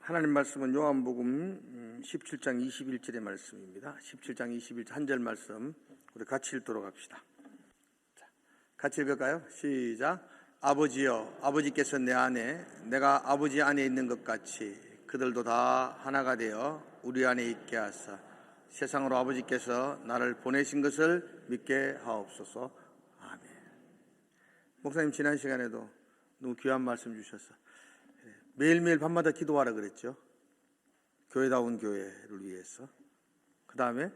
하나님 말씀은 요한복음 17장 21절의 말씀입니다. 17장 21절 한 절 말씀 우리 같이 읽도록 합시다. 자, 같이 읽을까요? 시작. 아버지여, 아버지께서 내 안에, 내가 아버지 안에 있는 것 같이 그들도 다 하나가 되어 우리 안에 있게 하사 세상으로 아버지께서 나를 보내신 것을 믿게 하옵소서. 아멘. 목사님 지난 시간에도 너무 귀한 말씀 주셔서 매일매일 밤마다 기도하라 그랬죠. 교회다운 교회를 위해서. 그 다음에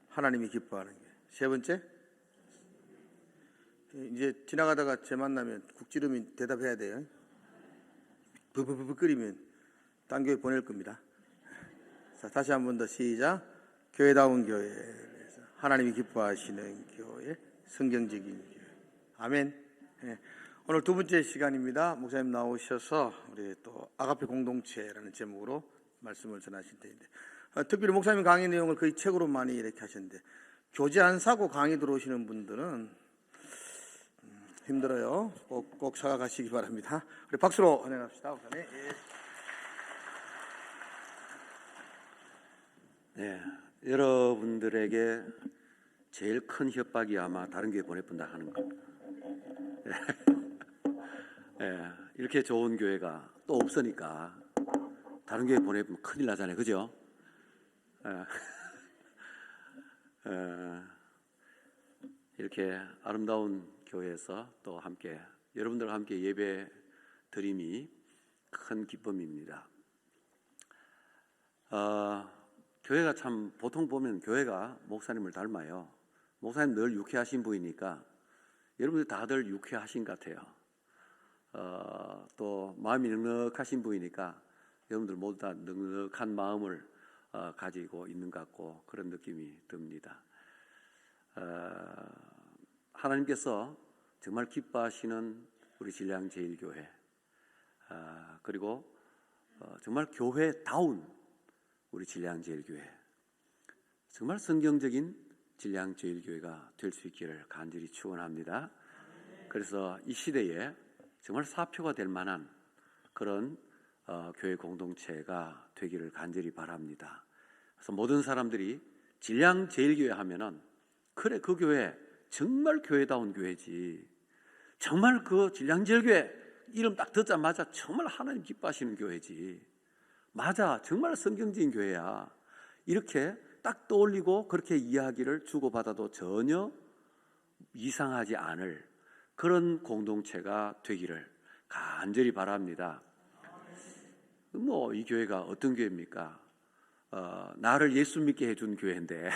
하나님이 기뻐하는 교회. 세 번째, 이제 지나가다가 제 만나면 국지름이 대답해야 돼요. 부부부부 끓이면 딴 교회 보낼 겁니다. 자, 다시 한 번 더 시작. 교회다운 교회, 하나님이 기뻐하시는 교회, 성경적인 교회. 아멘. 네. 오늘 두 번째 시간입니다. 목사님 나오셔서 우리 또 아가페 공동체라는 제목으로 말씀을 전하실 텐데, 특별히 목사님 강의 내용을 거의 책으로 많이 이렇게 하셨는데, 교재 안 사고 강의 들어오시는 분들은 힘들어요. 꼭 사가시기 바랍니다. 우리 박수로 환영합시다. 목사님. 네, 여러분들에게 제일 큰 협박이 아마 다른 교회 보내본다 하는 겁니다. 네, 이렇게 좋은 교회가 또 없으니까 다른 교회 보내면 큰일 나잖아요, 그죠? 이렇게 아름다운 교회에서 또 함께 여러분들과 함께 예배 드림이 큰 기쁨입니다. 교회가 참 보통 보면 교회가 목사님을 닮아요. 목사님 늘 유쾌하신 분이니까 여러분들 다들 유쾌하신 것 같아요. 또 마음이 넉넉하신 분이니까 여러분들 모두 다 넉넉한 마음을 가지고 있는 것 같고 그런 느낌이 듭니다. 하나님께서 정말 기뻐하시는 우리 진량제일교회, 그리고 정말 교회다운 우리 진량제일교회, 정말 성경적인 진량제일교회가 될 수 있기를 간절히 축원합니다. 그래서 이 시대에 정말 사표가 될 만한 그런 교회 공동체가 되기를 간절히 바랍니다. 그래서 모든 사람들이 진량제일교회 하면은 그래, 그 교회 정말 교회다운 교회지, 정말 그 진량제일교회 이름 딱 듣자마자 정말 하나님 기뻐하시는 교회지, 맞아, 정말 성경적인 교회야, 이렇게 딱 떠올리고 그렇게 이야기를 주고받아도 전혀 이상하지 않을 그런 공동체가 되기를 간절히 바랍니다. 뭐 이 교회가 어떤 교회입니까? 나를 예수 믿게 해준 교회인데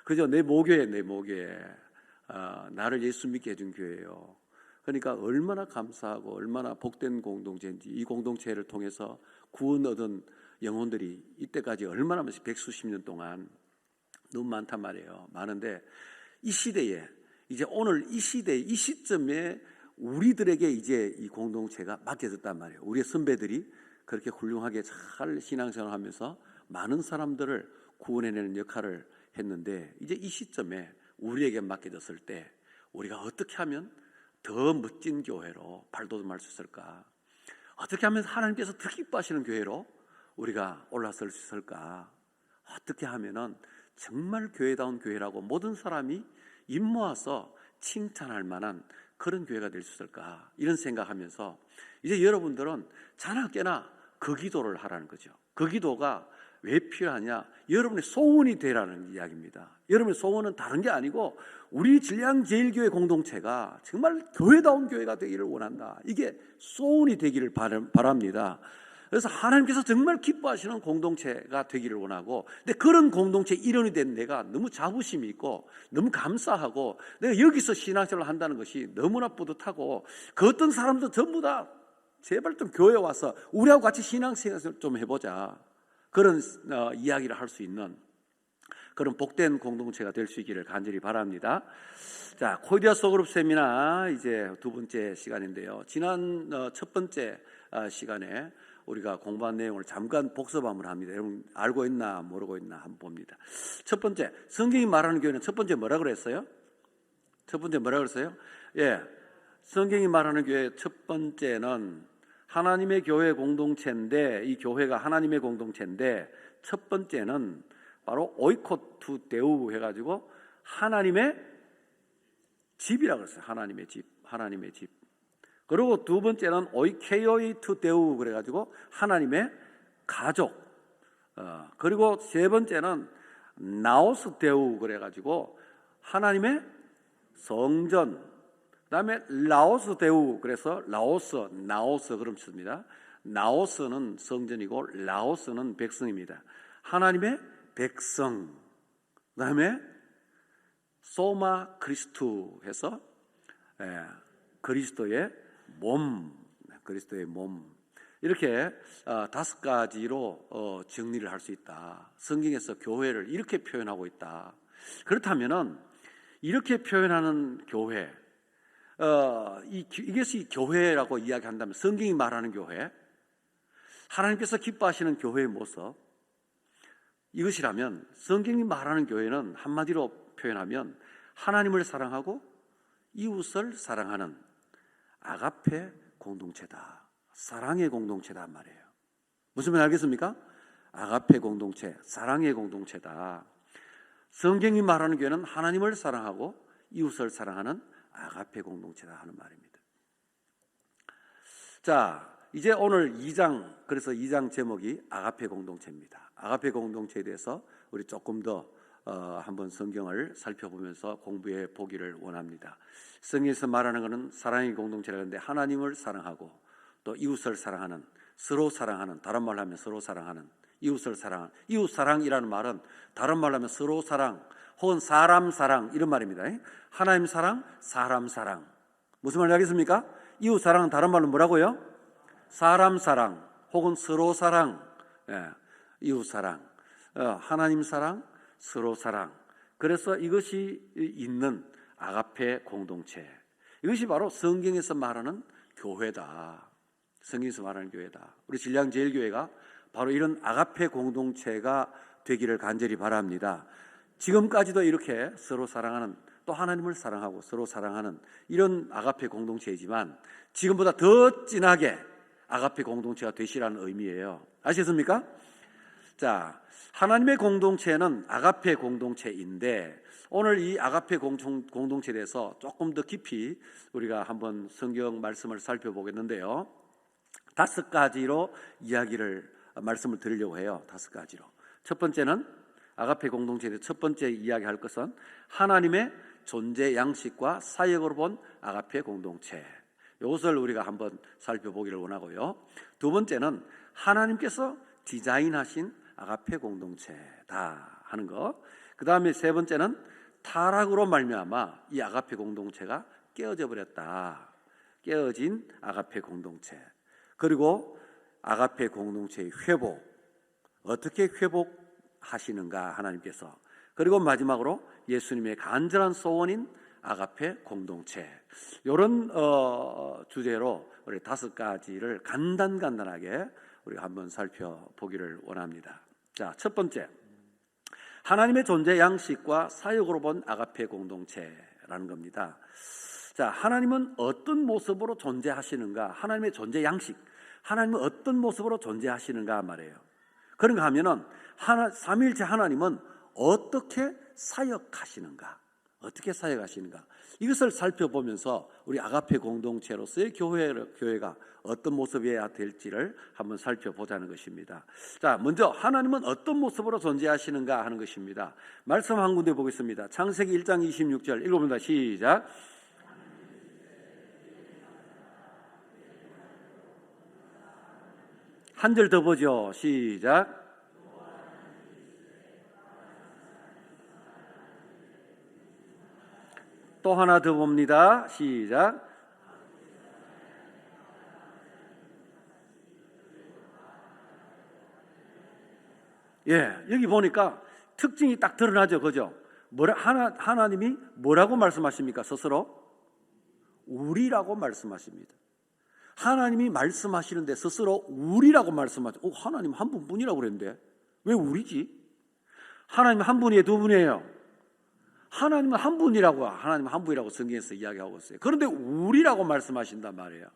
그죠? 내 모교회. 나를 예수 믿게 해준 교회예요. 그러니까 얼마나 감사하고 얼마나 복된 공동체인지, 이 공동체를 통해서 구원 얻은 영혼들이 이때까지 얼마나 많지, 백수십 년 동안 너무 많단 말이에요. 많은데 이 시대에 이제 오늘 이 시대에 이 시점에 우리들에게 이제 이 공동체가 맡겨졌단 말이에요. 우리의 선배들이 그렇게 훌륭하게 잘 신앙생활을 하면서 많은 사람들을 구원해내는 역할을 했는데, 이제 이 시점에 우리에게 맡겨졌을 때 우리가 어떻게 하면 더 멋진 교회로 발돋움할 수 있을까? 어떻게 하면 하나님께서 더 기뻐하시는 교회로 우리가 올라설 수 있을까? 어떻게 하면은 정말 교회다운 교회라고 모든 사람이 입 모아서 칭찬할 만한 그런 교회가 될 수 있을까? 이런 생각하면서 이제 여러분들은 자나깨나 그 기도를 하라는 거죠. 그 기도가 왜 필요하냐? 여러분의 소원이 되라는 이야기입니다. 여러분의 소원은 다른 게 아니고 우리 진량제일교회 공동체가 정말 교회다운 교회가 되기를 원한다. 이게 소원이 되기를 바랍니다. 그래서 하나님께서 정말 기뻐하시는 공동체가 되기를 원하고, 근데 그런 공동체 일원이 된 내가 너무 자부심이 있고 너무 감사하고, 내가 여기서 신앙생활을 한다는 것이 너무나 뿌듯하고, 그 어떤 사람도 전부 다 제발 좀 교회 와서 우리하고 같이 신앙생활을 좀 해보자, 그런 이야기를 할 수 있는 그런 복된 공동체가 될 수 있기를 간절히 바랍니다. 자, 코디아 소그룹 세미나 이제 두 번째 시간인데요. 지난 첫 번째 시간에 우리가 공부한 내용을 잠깐 복습 한번 합니다. 여러분 알고 있나 모르고 있나 한번 봅니다. 첫 번째, 성경이 말하는 교회는 첫 번째 뭐라 그랬어요? 첫 번째 뭐라 그랬어요? 예, 성경이 말하는 교회 첫 번째는 하나님의 교회 공동체인데, 이 교회가 하나님의 공동체인데, 첫 번째는 바로 오이코투 데우 해가지고 하나님의 집이라고 했어요. 하나님의 집, 하나님의 집. 그리고 두 번째는 오이케이오이 투 데우 그래가지고 하나님의 가족. 그리고 세 번째는 나오스 데우 그래가지고 하나님의 성전. 그다음에 라오스 데우 그래서 라오스, 나오스 그럼 씁니다. 나오스는 성전이고 라오스는 백성입니다. 하나님의 백성. 그다음에 소마 크리스투 해서 그리스도의 몸, 그리스도의 몸. 이렇게 다섯 가지로 정리를 할 수 있다. 성경에서 교회를 이렇게 표현하고 있다. 그렇다면은 이렇게 표현하는 교회, 이것이 교회라고 이야기한다면, 성경이 말하는 교회, 하나님께서 기뻐하시는 교회의 모습, 이것이라면 성경이 말하는 교회는 한마디로 표현하면 하나님을 사랑하고 이웃을 사랑하는 아가페 공동체다. 사랑의 공동체다 말이에요. 무슨 말 알겠습니까? 아가페 공동체, 사랑의 공동체다. 성경이 말하는 교회는 하나님을 사랑하고 이웃을 사랑하는 아가페 공동체다 하는 말입니다. 자, 이제 오늘 2장, 그래서 2장 제목이 아가페 공동체입니다. 아가페 공동체에 대해서 우리 조금 더 한번 성경을 살펴보면서 공부해 보기를 원합니다. 성경에서 말하는 것은 사랑의 공동체라고 하는데, 하나님을 사랑하고 또 이웃을 사랑하는, 서로 사랑하는, 다른 말로 하면 서로 사랑하는, 이웃을 사랑하는, 이웃 사랑이라는 말은 다른 말로 하면 서로 사랑 혹은 사람 사랑 이런 말입니다. 하나님 사랑, 사람 사랑. 무슨 말인지 알겠습니까? 이웃 사랑은 다른 말로 뭐라고요? 사람 사랑 혹은 서로 사랑. 이웃 사랑, 하나님 사랑, 서로 사랑. 그래서 이것이 있는 아가페 공동체, 이것이 바로 성경에서 말하는 교회다. 성경에서 말하는 교회다. 우리 신량제일교회가 바로 이런 아가페 공동체가 되기를 간절히 바랍니다. 지금까지도 이렇게 서로 사랑하는, 또 하나님을 사랑하고 서로 사랑하는 이런 아가페 공동체이지만, 지금보다 더 진하게 아가페 공동체가 되시라는 의미예요. 아시겠습니까? 자, 하나님의 공동체는 아가페 공동체인데, 오늘 이 아가페 공동체에 대해서 조금 더 깊이 우리가 한번 성경 말씀을 살펴보겠는데요, 5가지로 말씀을 드리려고 해요. 5가지로. 첫 번째는, 아가페 공동체에 대해서 첫 번째 이야기할 것은 하나님의 존재 양식과 사역으로 본 아가페 공동체, 이것을 우리가 한번 살펴보기를 원하고요. 두 번째는 하나님께서 디자인하신 아가페 공동체다 하는 것. 그 다음에 세 번째는 타락으로 말미암아 이 아가페 공동체가 깨어져 버렸다. 깨어진 아가페 공동체. 그리고 아가페 공동체의 회복, 어떻게 회복하시는가 하나님께서. 그리고 마지막으로 예수님의 간절한 소원인 아가페 공동체. 이런 주제로 우리 5가지를 간단하게 우리가 한번 살펴보기를 원합니다. 자, 첫 번째, 하나님의 존재 양식과 사역으로 본 아가페 공동체라는 겁니다. 자, 하나님은 어떤 모습으로 존재하시는가? 하나님의 존재 양식, 하나님은 어떤 모습으로 존재하시는가 말이에요. 그런가 하면은 삼위일체 하나님은 어떻게 사역하시는가? 어떻게 사역하시는가? 이것을 살펴보면서 우리 아가페 공동체로서의 교회가 어떤 모습이어야 될지를 한번 살펴보자는 것입니다. 자, 먼저 하나님은 어떤 모습으로 존재하시는가 하는 것입니다. 말씀 한 군데 보겠습니다. 창세기 1장 26절 읽어봅니다. 시작. 한 절 더 보죠. 시작. 또 하나 더 봅니다. 시작. 여기 보니까 특징이 딱 드러나죠. 그죠? 하나님이 뭐라고 말씀하십니까? 스스로 우리라고 말씀하십니다. 하나님이 말씀하시는데 스스로 우리라고 말씀하죠. 하나님 한 분뿐이라고 그랬는데 왜 우리지? 하나님 한 분이에요? 두 분이에요? 하나님은 한 분이라고, 하나님은 한 분이라고 성경에서 이야기하고 있어요. 그런데 우리라고 말씀하신단 말이에요.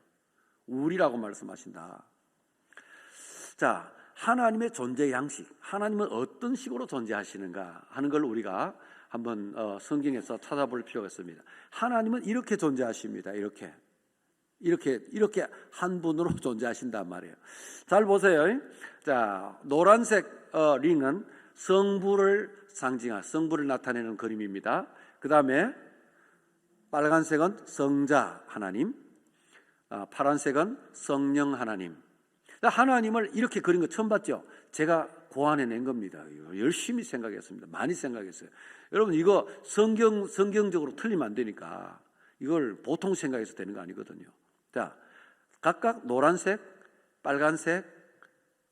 우리라고 말씀하신다. 자, 하나님의 존재 양식, 하나님은 어떤 식으로 존재하시는가 하는 걸 우리가 한번 성경에서 찾아볼 필요가 있습니다. 하나님은 이렇게 존재하십니다. 이렇게 한 분으로 존재하신단 말이에요. 잘 보세요. 자, 노란색 링은 성부를 성부를 나타내는 그림입니다. 그 다음에 빨간색은 성자 하나님, 파란색은 성령 하나님. 하나님을 이렇게 그린 거 처음 봤죠? 제가 고안해낸 겁니다. 열심히 생각했습니다. 많이 생각했어요. 여러분, 이거 성경적으로 틀리면 안 되니까 이걸 보통 생각해서 되는 거 아니거든요. 자, 각각 노란색, 빨간색,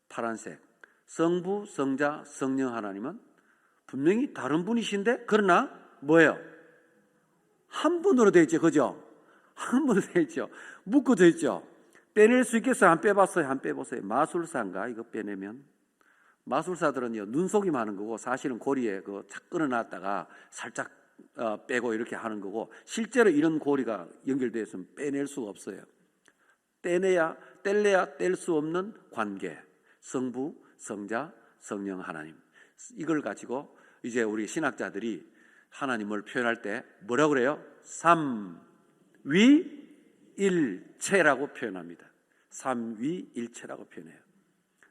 파란색, 성부, 성자, 성령 하나님은 분명히 다른 분이신데, 그러나 뭐예요? 한 분으로 되어 있죠. 그죠? 한 분으로 되어 있죠. 묶어져 있죠. 빼낼 수 있겠어요? 안 빼봤어요? 안 빼보세요. 마술사인가? 이거 빼내면? 마술사들은요, 눈속임 하는 거고, 사실은 고리에 착 끊어놨다가 살짝 빼고 이렇게 하는 거고, 실제로 이런 고리가 연결되어 있으면 빼낼 수가 없어요. 뗄래야 뗄 수 없는 관계. 성부, 성자, 성령 하나님. 이걸 가지고 이제 우리 신학자들이 하나님을 표현할 때 뭐라고 그래요? 삼위일체라고 표현합니다. 삼위일체라고 표현해요.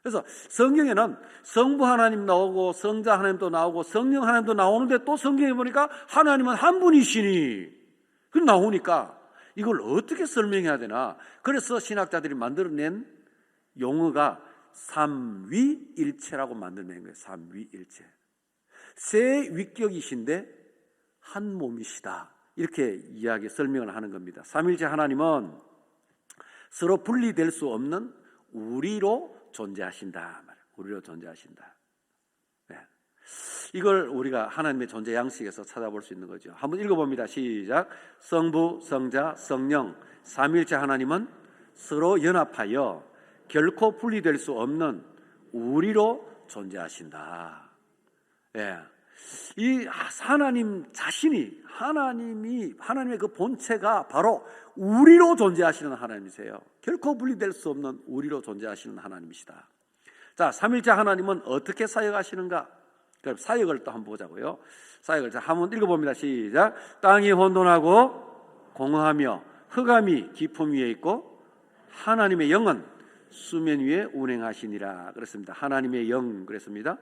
그래서 성경에는 성부 하나님 나오고 성자 하나님도 나오고 성령 하나님도 나오는데, 또 성경에 보니까 하나님은 한 분이시니 그 나오니까 이걸 어떻게 설명해야 되나. 그래서 신학자들이 만들어낸 용어가 삼위일체라고 만들어낸 거예요. 삼위일체. 세 위격이신데 한 몸이시다, 이렇게 설명을 하는 겁니다. 삼일체 하나님은 서로 분리될 수 없는 우리로 존재하신다. 우리로 존재하신다. 네. 이걸 우리가 하나님의 존재 양식에서 찾아볼 수 있는 거죠. 한번 읽어봅니다. 시작. 성부, 성자, 성령 삼일체 하나님은 서로 연합하여 결코 분리될 수 없는 우리로 존재하신다. 예. 이 하나님 자신이, 하나님의 그 본체가 바로 우리로 존재하시는 하나님이세요. 결코 분리될 수 없는 우리로 존재하시는 하나님이시다. 자, 삼일체 하나님은 어떻게 사역하시는가? 그럼 사역을 또 한번 보자고요. 사역을 한번 읽어봅니다. 시작. 땅이 혼돈하고 공허하며 흑암이 깊음 위에 있고 하나님의 영은 수면 위에 운행하시니라 그랬습니다. 하나님의 영 그랬습니다.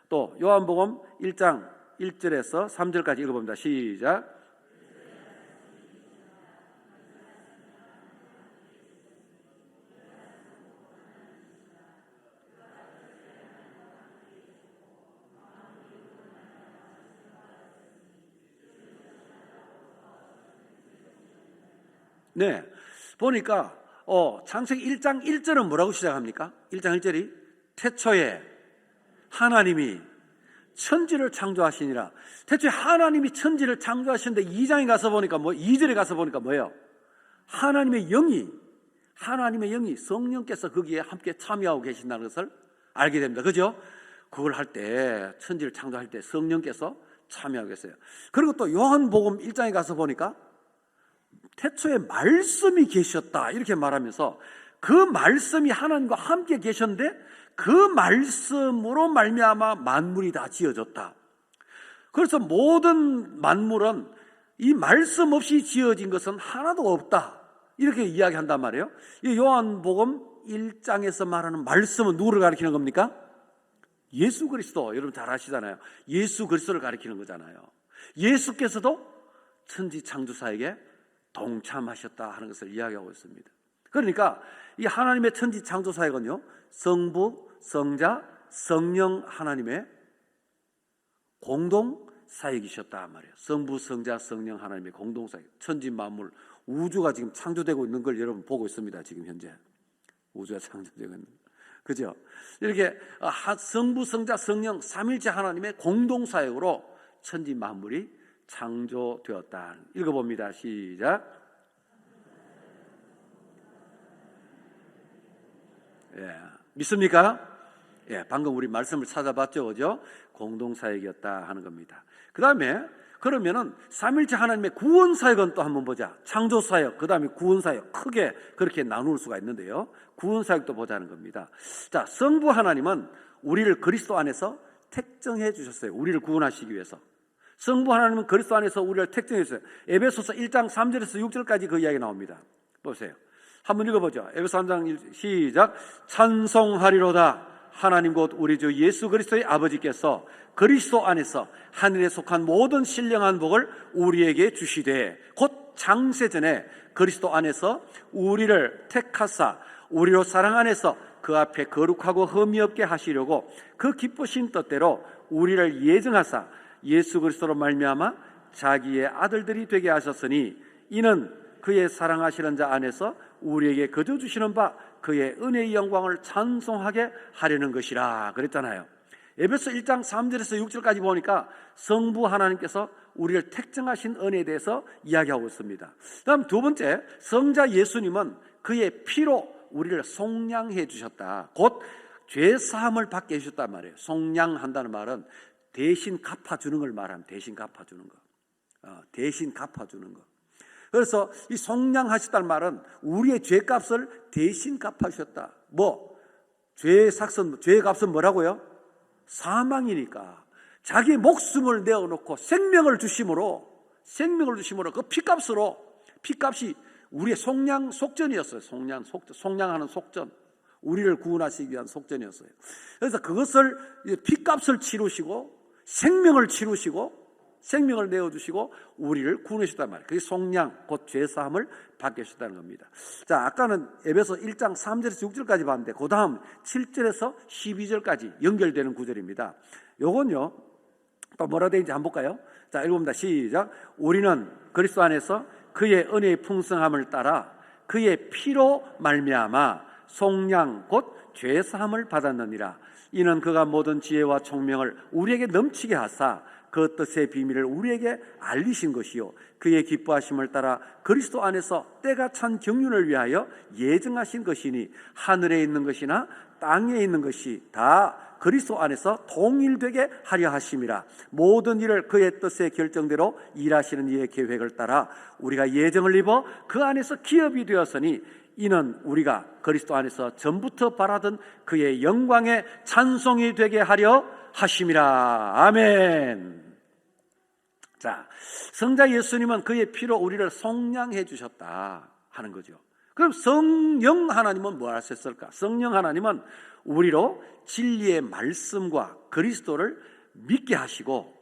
또 요한복음 1장 1절에서 3절까지 읽어봅니다. 시작. 네, 보니까 창세기 1장 1절은 뭐라고 시작합니까? 1장 1절이 태초에 하나님이 천지를 창조하시니라. 태초에 하나님이 천지를 창조하시는데 2장에 가서 보니까 2절에 가서 보니까 뭐예요? 하나님의 영이 성령께서 거기에 함께 참여하고 계신다는 것을 알게 됩니다. 그죠? 그걸 할 때, 천지를 창조할 때 성령께서 참여하고 계세요. 그리고 또 요한복음 1장에 가서 보니까 태초에 말씀이 계셨다 이렇게 말하면서, 그 말씀이 하나님과 함께 계셨는데 그 말씀으로 말미암아 만물이 다 지어졌다. 그래서 모든 만물은 이 말씀 없이 지어진 것은 하나도 없다, 이렇게 이야기한단 말이에요. 이 요한복음 1장에서 말하는 말씀은 누구를 가리키는 겁니까? 예수 그리스도. 여러분 잘 아시잖아요. 예수 그리스도를 가리키는 거잖아요. 예수께서도 천지 창조사에게 동참하셨다 하는 것을 이야기하고 있습니다. 그러니까 이 하나님의 천지 창조 사역은요, 성부, 성자, 성령 하나님의 공동 사역이셨다 말이에요. 성부, 성자, 성령 하나님의 공동 사역. 천지 만물, 우주가 지금 창조되고 있는 걸 여러분 보고 있습니다. 지금 현재 우주가 창조되고 있는, 그죠? 이렇게 성부, 성자, 성령 삼일체 하나님의 공동 사역으로 천지 만물이 창조되었다. 읽어봅니다. 시작. 예, 믿습니까? 예, 방금 우리 말씀을 찾아봤죠, 그죠? 공동사역이었다 하는 겁니다. 그 다음에 그러면은 삼일체 하나님의 구원 사역은 또 한번 보자. 창조 사역, 그 다음에 구원 사역, 크게 그렇게 나눌 수가 있는데요. 구원 사역도 보자는 겁니다. 자, 성부 하나님은 우리를 그리스도 안에서 택정해 주셨어요. 우리를 구원하시기 위해서. 성부 하나님은 그리스도 안에서 우리를 택정해 주셨어요. 에베소서 1장 3절에서 6절까지 그 이야기 나옵니다. 보세요. 한번 읽어보죠. 에베소 3장 시작. 찬송하리로다. 하나님 곧 우리 주 예수 그리스도의 아버지께서 그리스도 안에서 하늘에 속한 모든 신령한 복을 우리에게 주시되, 곧 창세전에 그리스도 안에서 우리를 택하사 우리로 사랑 안에서 그 앞에 거룩하고 흠이 없게 하시려고 그 기쁘신 뜻대로 우리를 예정하사 예수 그리스도로 말미암아 자기의 아들들이 되게 하셨으니, 이는 그의 사랑하시는 자 안에서 우리에게 거저 주시는 바 그의 은혜의 영광을 찬송하게 하려는 것이라 그랬잖아요. 에베소 1장 3절에서 6절까지 보니까 성부 하나님께서 우리를 택정하신 은혜에 대해서 이야기하고 있습니다. 다음 두 번째, 성자 예수님은 그의 피로 우리를 속량해 주셨다. 곧 죄사함을 받게 해주셨단 말이에요. 속량한다는 말은 대신 갚아주는 걸 말하면 대신 갚아주는 거. 대신 갚아주는 거. 그래서 이 속량하셨다는 말은 우리의 죄값을 대신 갚아주셨다. 죄의 값은 뭐라고요? 사망이니까 자기 목숨을 내어놓고 생명을 주심으로 그 피값이 우리의 속전이었어요. 속량하는 속전, 우리를 구원하시기 위한 속전이었어요. 그래서 그것을 피값을 치르시고 생명을 내어주시고 우리를 구원하셨단 말이에요. 그게 속량, 곧 죄사함을 받게 하셨다는 겁니다. 자, 아까는 에베소 1장 3절에서 6절까지 봤는데 그 다음 7절에서 12절까지 연결되는 구절입니다. 요건요, 또 뭐라 되어 있는지 한번 볼까요? 자, 읽어봅니다. 시작. 우리는 그리스도 안에서 그의 은혜의 풍성함을 따라 그의 피로 말미암아 속량, 곧 죄사함을 받았느니라. 이는 그가 모든 지혜와 총명을 우리에게 넘치게 하사 그 뜻의 비밀을 우리에게 알리신 것이요, 그의 기뻐하심을 따라 그리스도 안에서 때가 찬 경륜을 위하여 예정하신 것이니, 하늘에 있는 것이나 땅에 있는 것이 다 그리스도 안에서 통일되게 하려 하심이라. 모든 일을 그의 뜻의 결정대로 일하시는 이의 계획을 따라 우리가 예정을 입어 그 안에서 기업이 되었으니, 이는 우리가 그리스도 안에서 전부터 바라던 그의 영광의 찬송이 되게 하려 하심이라. 아멘. 자, 성자 예수님은 그의 피로 우리를 속량해 주셨다 하는 거죠. 그럼 성령 하나님은 뭐 하셨을까? 성령 하나님은 우리로 진리의 말씀과 그리스도를 믿게 하시고,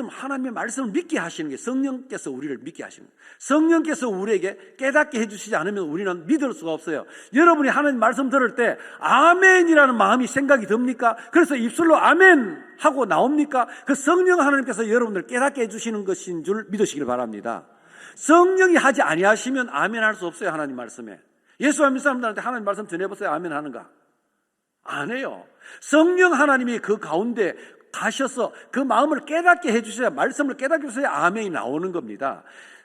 하나님의 말씀을 믿게 하시는 게 성령께서 우리를 믿게 하시는 거예요. 성령께서 우리에게 깨닫게 해주시지 않으면 우리는 믿을 수가 없어요. 여러분이 하나님 말씀 들을 때 아멘이라는 마음이 생각이 듭니까? 그래서 입술로 아멘 하고 나옵니까? 그 성령 하나님께서 여러분들 깨닫게 해주시는 것인 줄 믿으시길 바랍니다. 성령이 하지 아니하시면 아멘 할 수 없어요. 하나님 말씀에. 예수 안 믿는 사람들한테 하나님 말씀 전해보세요. 아멘 하는가? 안 해요. 성령 하나님이 그 가운데 가셔서 그 마음을 깨닫게 해주셔야, 말씀을 깨닫게 해주셔야 아멘이 나오는 겁니다.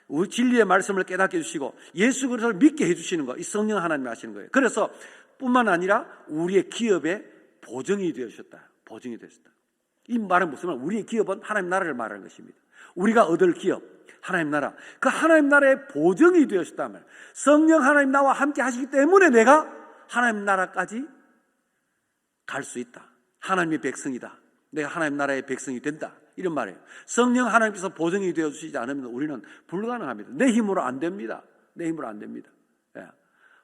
우리 진리의 말씀을 깨닫게 해주시고 예수 그리스도를 믿게 해주시는 거, 이 성령 하나님이 하시는 거예요. 그래서 뿐만 아니라 우리의 기업의 보증이 되셨다. 이 말은 무슨 말? 우리의 기업은 하나님 나라를 말하는 것입니다. 우리가 얻을 기업, 하나님 나라, 그 하나님 나라의 보증이 되셨단 말이에요. 성령 하나님 나와 함께 하시기 때문에 내가 하나님 나라까지 갈 수 있다. 하나님의 백성이다. 내가 하나님 나라의 백성이 된다. 이런 말이에요. 성령 하나님께서 보증이 되어주시지 않으면 우리는 불가능합니다. 내 힘으로 안 됩니다. 예.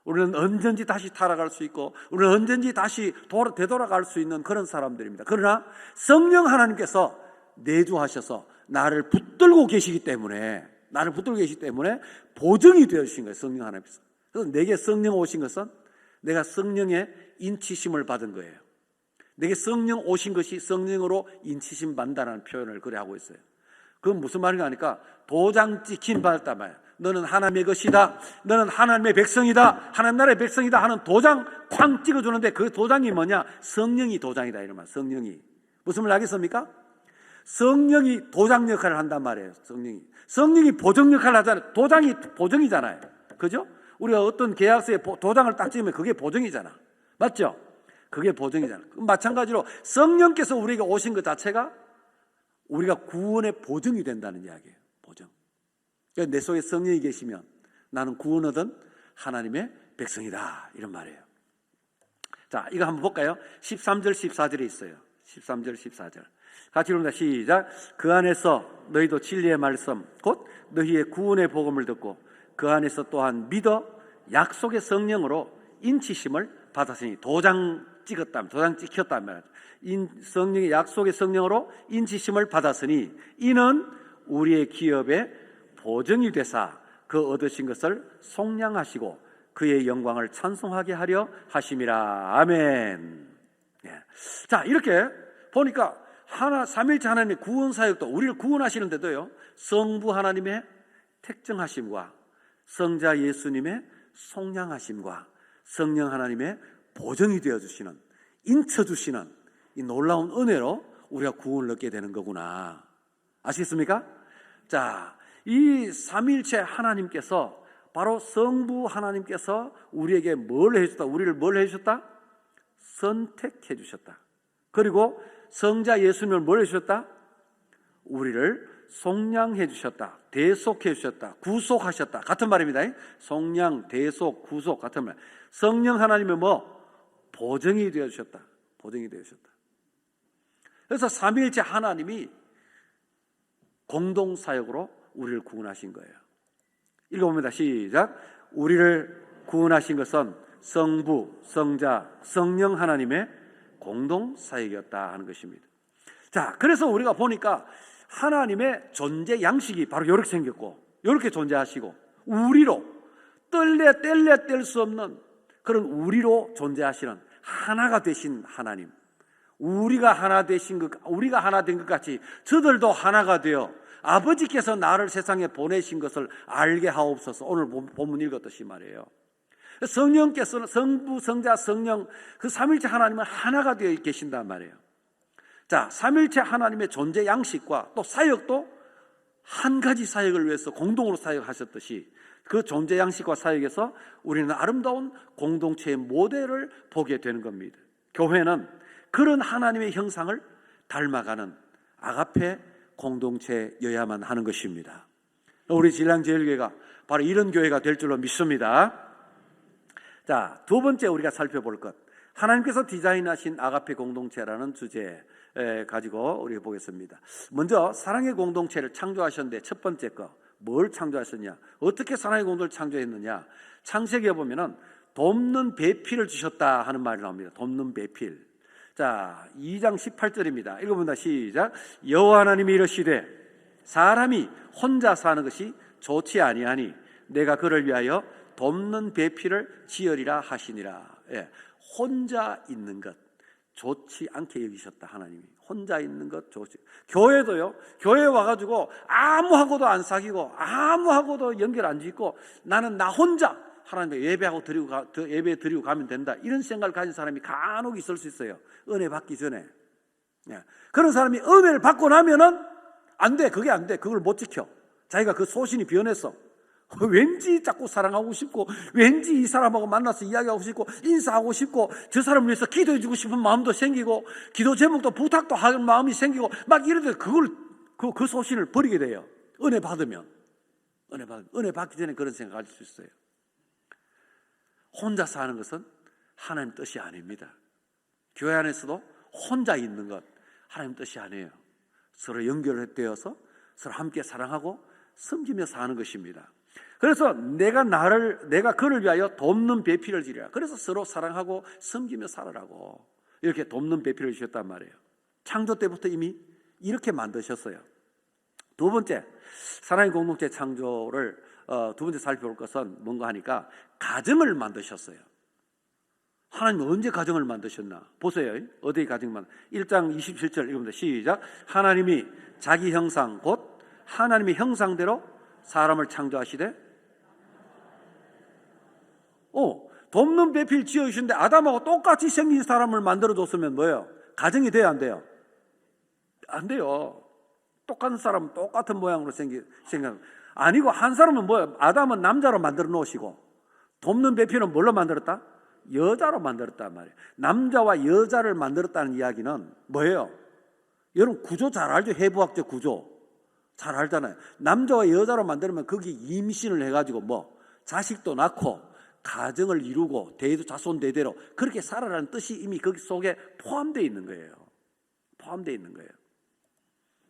우리는 언제든지 다시 타락할 수 있고, 우리는 언제든지 다시 되돌아갈 수 있는 그런 사람들입니다. 그러나 성령 하나님께서 내주하셔서 나를 붙들고 계시기 때문에 보증이 되어주신 거예요. 성령 하나님께서. 그래서 내게 성령 오신 것은 내가 성령의 인치심을 받은 거예요. 내게 성령 오신 것이 성령으로 인치심 받는다는 표현을 그래 하고 있어요. 그건 무슨 말인가 하니까 도장 찍힌 받았단 말이에요. 너는 하나님의 것이다, 너는 하나님의 백성이다, 하나님 나라의 백성이다 하는 도장 쾅 찍어주는데, 그 도장이 뭐냐? 성령이 도장이다 이런 말. 성령이 무슨 말 알겠습니까? 성령이 도장 역할을 한단 말이에요. 성령이 보증 역할을 하잖아요. 도장이 보증이잖아요. 그죠? 우리가 어떤 계약서에 도장을 딱 찍으면 그게 보증이잖아. 맞죠? 그게 보증이잖아. 마찬가지로 성령께서 우리에게 오신 것 자체가 우리가 구원의 보증이 된다는 이야기예요. 보증. 그러니까 내 속에 성령이 계시면 나는 구원 얻은 하나님의 백성이다, 이런 말이에요. 자, 이거 한번 볼까요? 13절 14절에 있어요. 13절 14절 같이 읽습니다. 시작. 그 안에서 너희도 진리의 말씀 곧 너희의 구원의 복음을 듣고 그 안에서 또한 믿어 약속의 성령으로 인치심을 받았으니, 도장 찍혔다면 성령의 약속의 성령으로 인치심을 받았으니 이는 우리의 기업의 보증이 되사 그 얻으신 것을 속량하시고 그의 영광을 찬송하게 하려 하심이라. 아멘. 예. 자, 이렇게 보니까 삼위일체 하나님의 구원 사역도, 우리를 구원하시는데도요, 성부 하나님의 택정하심과 성자 예수님의 속량하심과 성령 하나님의 보증이 되어주시는, 인쳐주시는 이 놀라운 은혜로 우리가 구원을 얻게 되는 거구나. 아시겠습니까? 자, 이 삼위일체 하나님께서, 바로 성부 하나님께서 우리에게 뭘 해주셨다? 우리를 뭘 해주셨다? 선택해 주셨다. 그리고 성자 예수님을 뭘 해주셨다? 우리를 속량해 주셨다. 대속해 주셨다. 구속하셨다. 같은 말입니다. 속량, 대속, 구속 같은 말. 성령 하나님의 보증이 되어 주셨다. 보증이 되어 주셨다. 그래서 삼위일체 하나님이 공동사역으로 우리를 구원하신 거예요. 읽어봅니다. 시작. 우리를 구원하신 것은 성부, 성자, 성령 하나님의 공동사역이었다 하는 것입니다. 자, 그래서 우리가 보니까 하나님의 존재 양식이 바로 이렇게 생겼고, 이렇게 존재하시고, 우리로 뗄래 뗄 수 없는 그런 우리로 존재하시는 하나가 되신 하나님, 우리가 하나 되신 것, 우리가 하나 된 것 같이 저들도 하나가 되어 아버지께서 나를 세상에 보내신 것을 알게 하옵소서. 오늘 본문 읽었듯이 말이에요. 성령께서는 성부, 성자, 성령, 그 삼위일체 하나님은 하나가 되어 계신단 말이에요. 자, 삼위일체 하나님의 존재 양식과 또 사역도 한 가지 사역을 위해서 공동으로 사역하셨듯이 그 존재 양식과 사역에서 우리는 아름다운 공동체의 모델을 보게 되는 겁니다. 교회는 그런 하나님의 형상을 닮아가는 아가페 공동체여야만 하는 것입니다. 우리 신랑제일교회가 바로 이런 교회가 될 줄로 믿습니다. 자, 두 번째 우리가 살펴볼 것, 하나님께서 디자인하신 아가페 공동체라는 주제 가지고 우리가 보겠습니다. 먼저 사랑의 공동체를 창조하셨는데 첫 번째 거, 뭘 창조하셨냐, 어떻게 사랑의 공동체를 창조했느냐, 창세기에 보면은 돕는 배필을 주셨다 하는 말이 나옵니다. 돕는 배필. 자, 2장 18절입니다. 읽어본다. 시작. 여호와 하나님이 이르시되 사람이 혼자 사는 것이 좋지 아니하니 내가 그를 위하여 돕는 배필을 지으리라 하시니라. 예, 혼자 있는 것 좋지 않게 여기셨다. 하나님이 혼자 있는 것 좋지. 교회도요, 교회에 와가지고 아무하고도 안 사귀고 아무하고도 연결 안 짓고 나는 나 혼자 하나님께 예배 드리고 가면 된다, 이런 생각을 가진 사람이 간혹 있을 수 있어요. 은혜 받기 전에. 예. 그런 사람이 은혜를 받고 나면은 안 돼, 그게 안 돼, 그걸 못 지켜. 자기가 그 소신이 변했어. 왠지 자꾸 사랑하고 싶고, 왠지 이 사람하고 만나서 이야기하고 싶고, 인사하고 싶고, 저 사람을 위해서 기도해주고 싶은 마음도 생기고, 기도 제목도 부탁도 하는 마음이 생기고, 막 이러는데 그 소신을 버리게 돼요. 은혜 받으면. 은혜 받기 전에 그런 생각 가질 수 있어요. 혼자 사는 것은 하나님 뜻이 아닙니다. 교회 안에서도 혼자 있는 것 하나님 뜻이 아니에요. 서로 연결되어서 서로 함께 사랑하고 섬기며 사는 것입니다. 그래서 내가 그를 위하여 돕는 배필을 지리라. 그래서 서로 사랑하고 섬기며 살아라고 이렇게 돕는 배필을 주셨단 말이에요. 창조 때부터 이미 이렇게 만드셨어요. 두 번째, 사랑의 공동체 창조를 두 번째 살펴볼 것은 뭔가 하니까 가정을 만드셨어요. 하나님은 언제 가정을 만드셨나? 보세요. 어디 가정만? 1장 27절 읽습니다. 시작. 하나님이 자기 형상 곧 하나님의 형상대로 사람을 창조하시되 돕는 배필 지어주신데 아담하고 똑같이 생긴 사람을 만들어줬으면 뭐예요? 가정이 돼야 안 돼요? 안 돼요. 똑같은 사람은 똑같은 모양으로 생긴 아니고, 한 사람은 뭐예요? 아담은 남자로 만들어 놓으시고 돕는 배필은 뭘로 만들었다? 여자로 만들었단 말이에요. 남자와 여자를 만들었다는 이야기는 뭐예요? 여러분 구조 잘 알죠? 해부학적 구조 잘 알잖아요. 남자와 여자로 만들면 거기 임신을 해가지고 뭐 자식도 낳고 가정을 이루고 자손대대로 그렇게 살아라는 뜻이 이미 거기 속에 포함되어 있는 거예요. 포함되어 있는 거예요.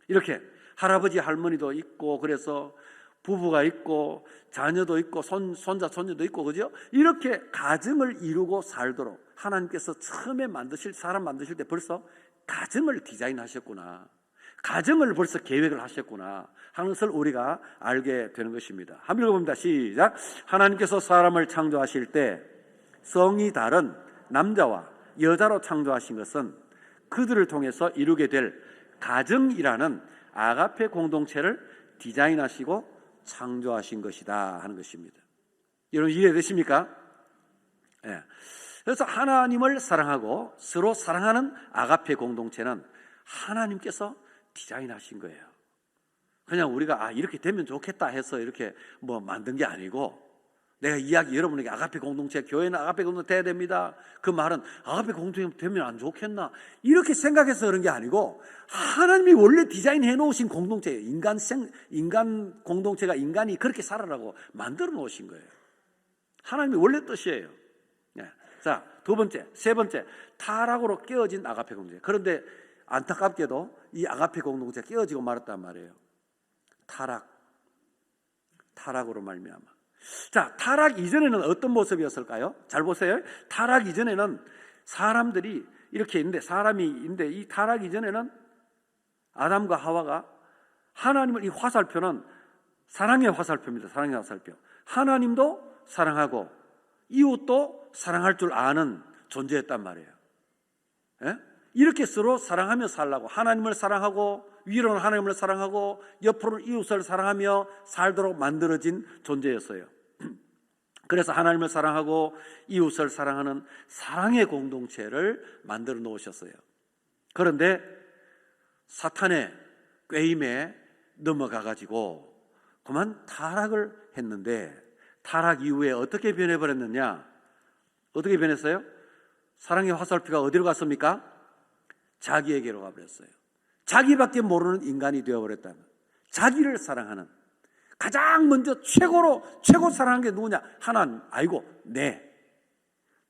이렇게 할아버지 할머니도 있고 그래서 부부가 있고 자녀도 있고 손자 손녀도 있고 그죠? 이렇게 가정을 이루고 살도록 하나님께서 처음에 사람 만드실 때 벌써 가정을 디자인하셨구나. 가정을 벌써 계획을 하셨구나 하는 것을 우리가 알게 되는 것입니다. 한번 읽어봅니다. 시작. 하나님께서 사람을 창조하실 때 성이 다른 남자와 여자로 창조하신 것은 그들을 통해서 이루게 될 가정이라는 아가페 공동체를 디자인하시고 창조하신 것이다 하는 것입니다. 여러분 이해되십니까? 네. 그래서 하나님을 사랑하고 서로 사랑하는 아가페 공동체는 하나님께서 디자인하신 거예요. 그냥 우리가 이렇게 되면 좋겠다 해서 이렇게 뭐 만든 게 아니고, 내가 이야기 여러분에게 아가페 공동체, 교회는 아가페 공동체 돼야 됩니다. 그 말은 아가페 공동체 되면 안 좋겠나 이렇게 생각해서 그런 게 아니고, 하나님이 원래 디자인해 놓으신 공동체예요. 인간 공동체가 인간이 그렇게 살아라고 만들어 놓으신 거예요. 하나님이 원래 뜻이에요. 네. 자, 세 번째, 타락으로 깨어진 아가페 공동체. 그런데 안타깝게도 이 아가페 공동체가 깨어지고 말았단 말이에요. 타락으로 말미암아. 자, 타락 이전에는 어떤 모습이었을까요? 잘 보세요. 타락 이전에는 사람들이 이렇게 있는데, 사람이 있는데, 이 타락 이전에는 아담과 하와가 하나님을, 이 화살표는 사랑의 화살표입니다. 사랑의 화살표. 하나님도 사랑하고 이웃도 사랑할 줄 아는 존재였단 말이에요. 예? 이렇게 서로 사랑하며 살라고, 하나님을 사랑하고 위로는 하나님을 사랑하고 옆으로는 이웃을 사랑하며 살도록 만들어진 존재였어요. 그래서 하나님을 사랑하고 이웃을 사랑하는 사랑의 공동체를 만들어 놓으셨어요. 그런데 사탄의 꾀임에 넘어가가지고 그만 타락을 했는데, 타락 이후에 어떻게 변해버렸느냐? 어떻게 변했어요? 사랑의 화살표가 어디로 갔습니까? 자기에게로 가버렸어요. 자기밖에 모르는 인간이 되어버렸다는, 자기를 사랑하는, 가장 먼저 최고 사랑하는 게 누구냐? 하나님. 아이고,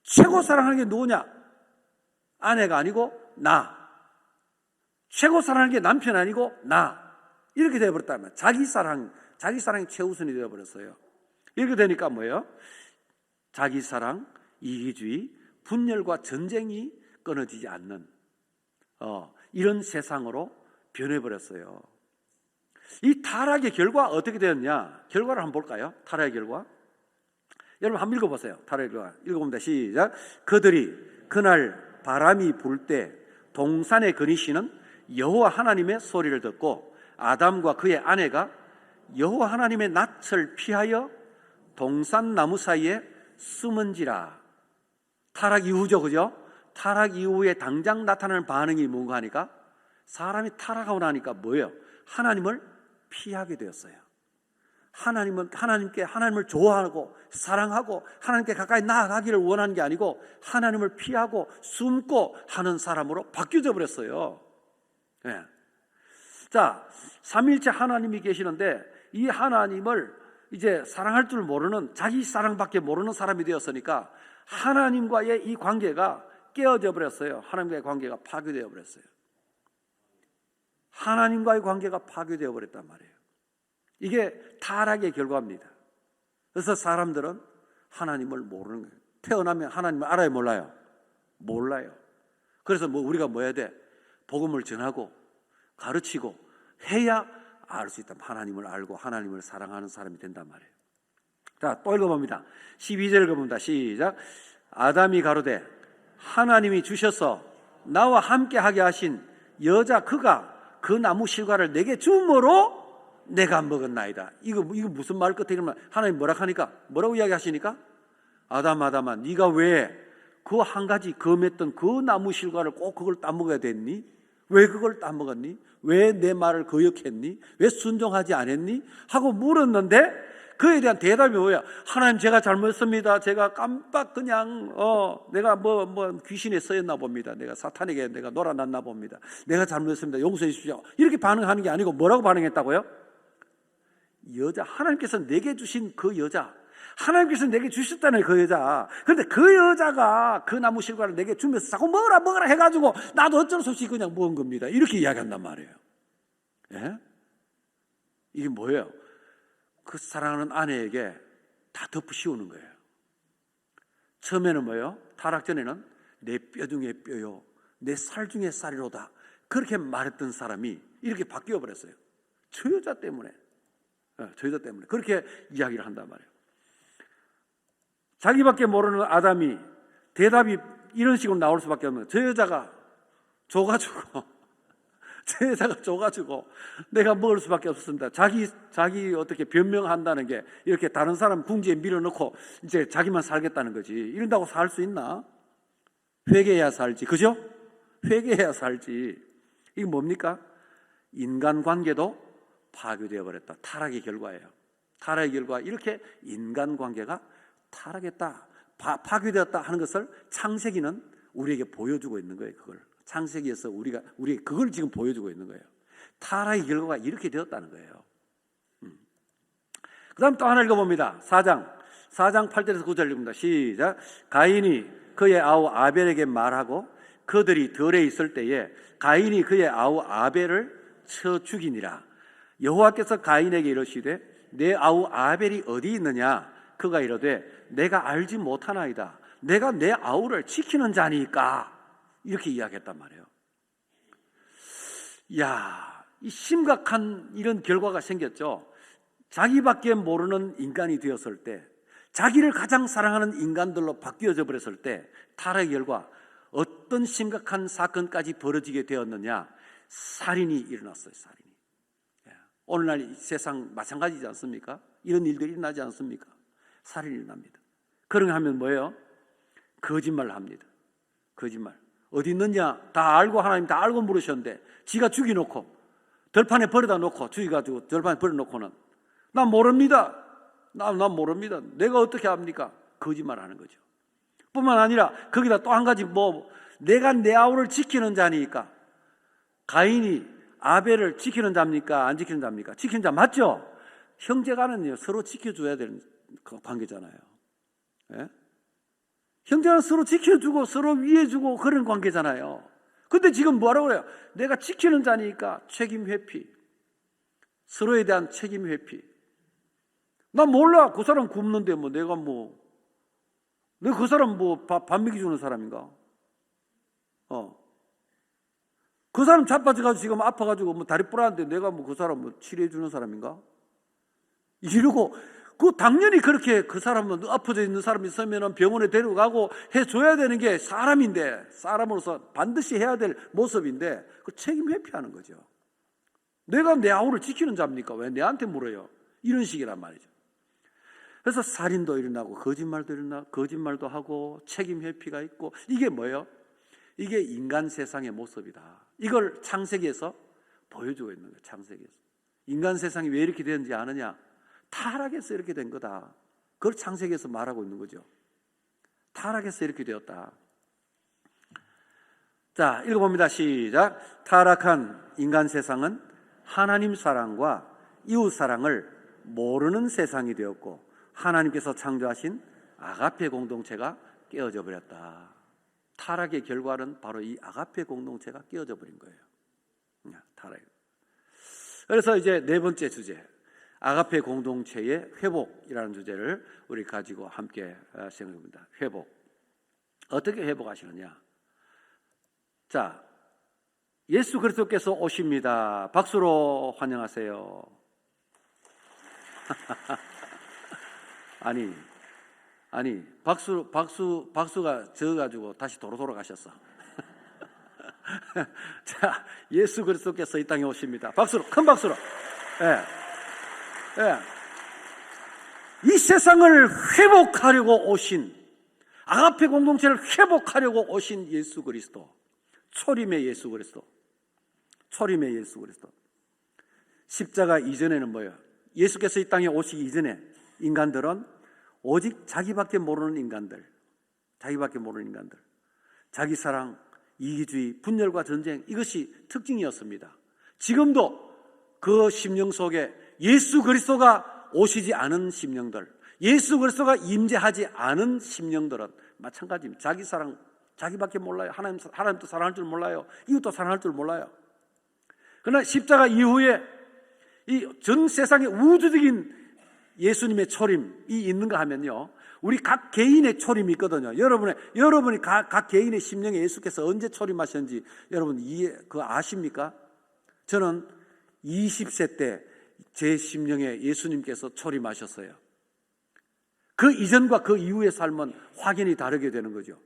최고 사랑하는 게 누구냐? 아내가 아니고 나. 최고 사랑하는 게 남편 아니고 나. 이렇게 되어버렸다면 자기 사랑이 최우선이 되어버렸어요. 이렇게 되니까 뭐예요? 자기 사랑, 이기주의, 분열과 전쟁이 끊어지지 않는 이런 세상으로 변해버렸어요. 이 타락의 결과 어떻게 되었냐? 결과를 한번 볼까요? 타락의 결과. 여러분 한번 읽어보세요. 타락의 결과. 읽어봅니다. 시작. 그들이 그날 바람이 불 때 동산에 거니시는 여호와 하나님의 소리를 듣고 아담과 그의 아내가 여호와 하나님의 낯을 피하여 동산 나무 사이에 숨은지라. 타락 이후죠, 그죠? 타락 이후에 당장 나타나는 반응이 뭔가 하니까, 사람이 타락하고 나니까 뭐예요? 하나님을 피하게 되었어요. 하나님을 좋아하고 사랑하고 하나님께 가까이 나아가기를 원하는 게 아니고 하나님을 피하고 숨고 하는 사람으로 바뀌어져 버렸어요. 네. 자, 삼위일체 하나님이 계시는데 이 하나님을 이제 사랑할 줄 모르는, 자기 사랑밖에 모르는 사람이 되었으니까 하나님과의 이 관계가 깨어져 버렸어요. 하나님과의 관계가 파괴되어 버렸어요. 하나님과의 관계가 파괴되어 버렸단 말이에요. 이게 타락의 결과입니다. 그래서 사람들은 하나님을 모르는 거예요. 태어나면 하나님을 알아요, 몰라요? 몰라요. 그래서 우리가 뭐 해야 돼? 복음을 전하고 가르치고 해야 알 수 있다. 하나님을 알고 하나님을 사랑하는 사람이 된단 말이에요. 자, 또 읽어봅니다. 12절 읽어봅니다. 시작. 아담이 가로되 하나님이 주셔서 나와 함께 하게 하신 여자 그가 그 나무 실과를 내게 줌으로 내가 먹었나이다. 이거 무슨 말 끝에 그러면 하나님 뭐라 하니까, 뭐라고 이야기하시니까, 아담아 네가 왜 그 한 가지 검했던 그 나무 실과를 꼭 그걸 따먹어야 됐니? 왜 그걸 따먹었니? 왜 내 말을 거역했니? 왜 순종하지 않았니? 하고 물었는데 그에 대한 대답이 뭐야? 하나님, 제가 잘못했습니다. 제가 깜빡 그냥 내가 뭐 귀신에 쓰였나 봅니다. 내가 사탄에게 내가 놀아났나 봅니다. 내가 잘못했습니다. 용서해 주십시오. 이렇게 반응하는 게 아니고 뭐라고 반응했다고요? 하나님께서 내게 주신 그 여자, 하나님께서 내게 주셨다는 그 여자. 그런데 그 여자가 그 나무 실과를 내게 주면서 자꾸 먹어라 해가지고 나도 어쩔 수 없이 그냥 먹은 겁니다. 이렇게 이야기한단 말이에요. 예? 이게 뭐예요? 그 사랑하는 아내에게 다 덮으씌우는 거예요. 처음에는 뭐예요? 타락 전에는 내 뼈 중에 뼈요, 내 살 중에 살이로다, 그렇게 말했던 사람이 이렇게 바뀌어 버렸어요. 저 여자 때문에. 저 여자 때문에 그렇게 이야기를 한단 말이에요. 자기밖에 모르는 아담이 대답이 이런 식으로 나올 수밖에 없는 거예요. 저 여자가 줘가지고 내가 먹을 수밖에 없었습니다. 자기 어떻게 변명한다는 게 이렇게 다른 사람 궁지에 밀어넣고 이제 자기만 살겠다는 거지. 이런다고 살 수 있나? 회개해야 살지, 그죠? 회개해야 살지. 이게 뭡니까? 인간관계도 파괴되어 버렸다. 타락의 결과예요. 타락의 결과, 이렇게 인간관계가 타락했다, 파괴되었다 하는 것을 창세기는 우리에게 보여주고 있는 거예요. 그걸 창세기에서 우리가 그걸 지금 보여주고 있는 거예요. 타락의 결과가 이렇게 되었다는 거예요. 그 다음 또 하나 읽어봅니다. 4장 8절에서 9절 읽습니다. 시작. 가인이 그의 아우 아벨에게 말하고 그들이 들에 있을 때에 가인이 그의 아우 아벨을 쳐 죽이니라. 여호와께서 가인에게 이르시되 내 아우 아벨이 어디 있느냐? 그가 이르되 내가 알지 못하나이다. 내가 내 아우를 지키는 자니까. 이렇게 이야기했단 말이에요. 이야, 이 심각한 이런 결과가 생겼죠. 자기밖에 모르는 인간이 되었을 때, 자기를 가장 사랑하는 인간들로 바뀌어져 버렸을 때 타락의 결과 어떤 심각한 사건까지 벌어지게 되었느냐? 살인이 일어났어요. 살인이. 오늘날 이 세상 마찬가지지 않습니까? 이런 일들이 일어나지 않습니까? 살인이 일어납니다. 그런 거 하면 뭐예요? 거짓말을 합니다. 거짓말. 어디 있느냐? 다 알고, 하나님 다 알고 물으셨는데 지가 죽여놓고 들판에 버려다 놓고, 죽여가지고 들판에 버려놓고는 난 모릅니다. 난 모릅니다. 내가 어떻게 합니까? 거짓말하는 거죠. 뿐만 아니라 거기다 또 한 가지, 내가 내 아우를 지키는 자니까. 가인이 아벨을 지키는 자입니까? 안 지키는 자입니까? 지키는 자 맞죠? 형제간은요, 서로 지켜줘야 되는 관계잖아요. 예? 형제는 서로 지켜주고 서로 위해주고 그런 관계잖아요. 근데 지금 뭐라고 그래요? 내가 지키는 자니까 책임 회피, 서로에 대한 책임 회피. 나 몰라. 그 사람 굶는데 내가 그 사람 밥 먹여주는 사람인가? 그 사람 자빠져가지고 지금 아파가지고 다리 부러졌는데 내가 그 사람 치료해주는 사람인가? 이러고, 당연히 그렇게 그 사람은 아파져 있는 사람이 있으면 병원에 데려가고 해줘야 되는 게 사람인데, 사람으로서 반드시 해야 될 모습인데, 그 책임 회피하는 거죠. 내가 내 아우를 지키는 자입니까? 왜 내한테 물어요? 이런 식이란 말이죠. 그래서 살인도 일어나고, 거짓말도 하고, 책임 회피가 있고, 이게 뭐예요? 이게 인간 세상의 모습이다. 이걸 창세기에서 보여주고 있는 거예요. 창세기에서. 인간 세상이 왜 이렇게 되는지 아느냐? 타락해서 이렇게 된 거다. 그걸 창세기에서 말하고 있는 거죠. 타락해서 이렇게 되었다. 자, 읽어봅니다. 시작. 타락한 인간 세상은 하나님 사랑과 이웃 사랑을 모르는 세상이 되었고, 하나님께서 창조하신 아가페 공동체가 깨어져 버렸다. 타락의 결과는 바로 이 아가페 공동체가 깨어져 버린 거예요. 타락. 그래서 이제 네 번째 주제, 아가페 공동체의 회복이라는 주제를 우리 가지고 함께 생각합니다. 회복. 어떻게 회복하시느냐? 자, 예수 그리스도께서 오십니다. 박수로 환영하세요. 아니, 박수가 적어가지고 다시 도로 돌아가셨어. 자, 예수 그리스도께서 이 땅에 오십니다. 박수로, 큰 박수로. 이 세상을 회복하려고 오신, 아가페 공동체를 회복하려고 오신 예수 그리스도. 초림의 예수 그리스도. 십자가 이전에는 뭐예요? 예수께서 이 땅에 오시기 이전에 인간들은 오직 자기밖에 모르는 인간들, 자기 사랑, 이기주의, 분열과 전쟁, 이것이 특징이었습니다. 지금도 그 심령 속에 예수 그리스도가 오시지 않은 심령들, 예수 그리스도가 임재하지 않은 심령들은 마찬가지입니다. 자기 사랑, 자기밖에 몰라요. 하나님도 사랑할 줄 몰라요. 이웃도 사랑할 줄 몰라요. 그러나 십자가 이후에 이 전 세상의 우주적인 예수님의 초림이 있는가 하면요, 우리 각 개인의 초림이 있거든요. 여러분이 각 개인의 심령에 예수께서 언제 초림하셨는지 여러분 아십니까? 저는 20세 때 제 심령에 예수님께서 초림하셨어요. 그 이전과 그 이후의 삶은 확연히 다르게 되는 거죠.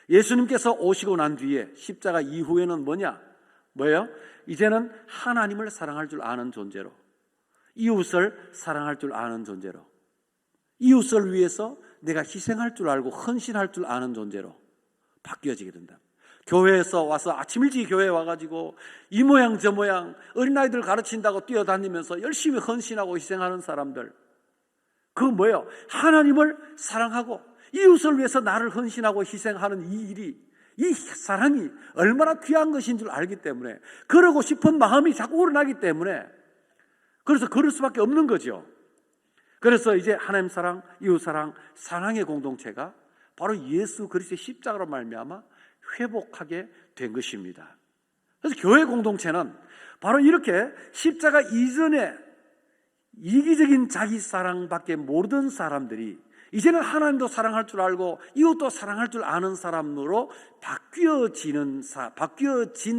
예수님께서 오시고 난 뒤에 십자가 이후에는 뭐예요? 이제는 하나님을 사랑할 줄 아는 존재로, 이웃을 사랑할 줄 아는 존재로, 이웃을 위해서 내가 희생할 줄 알고 헌신할 줄 아는 존재로 바뀌어지게 된다. 교회에서 와서 아침 일찍 교회에 와가지고 이 모양 저 모양 어린아이들 가르친다고 뛰어다니면서 열심히 헌신하고 희생하는 사람들, 그거 뭐예요? 하나님을 사랑하고 이웃을 위해서 나를 헌신하고 희생하는 이 일이, 이 사랑이 얼마나 귀한 것인 줄 알기 때문에, 그러고 싶은 마음이 자꾸 우러나기 때문에, 그래서 그럴 수밖에 없는 거죠. 그래서 이제 하나님 사랑, 이웃 사랑, 사랑의 공동체가 바로 예수 그리스도의 십자가로 말미암아 회복하게 된 것입니다. 그래서 교회 공동체는 바로 이렇게 십자가 이전에 이기적인 자기 사랑밖에 모르던 사람들이 이제는 하나님도 사랑할 줄 알고 이웃도 사랑할 줄 아는 사람으로 바뀌어진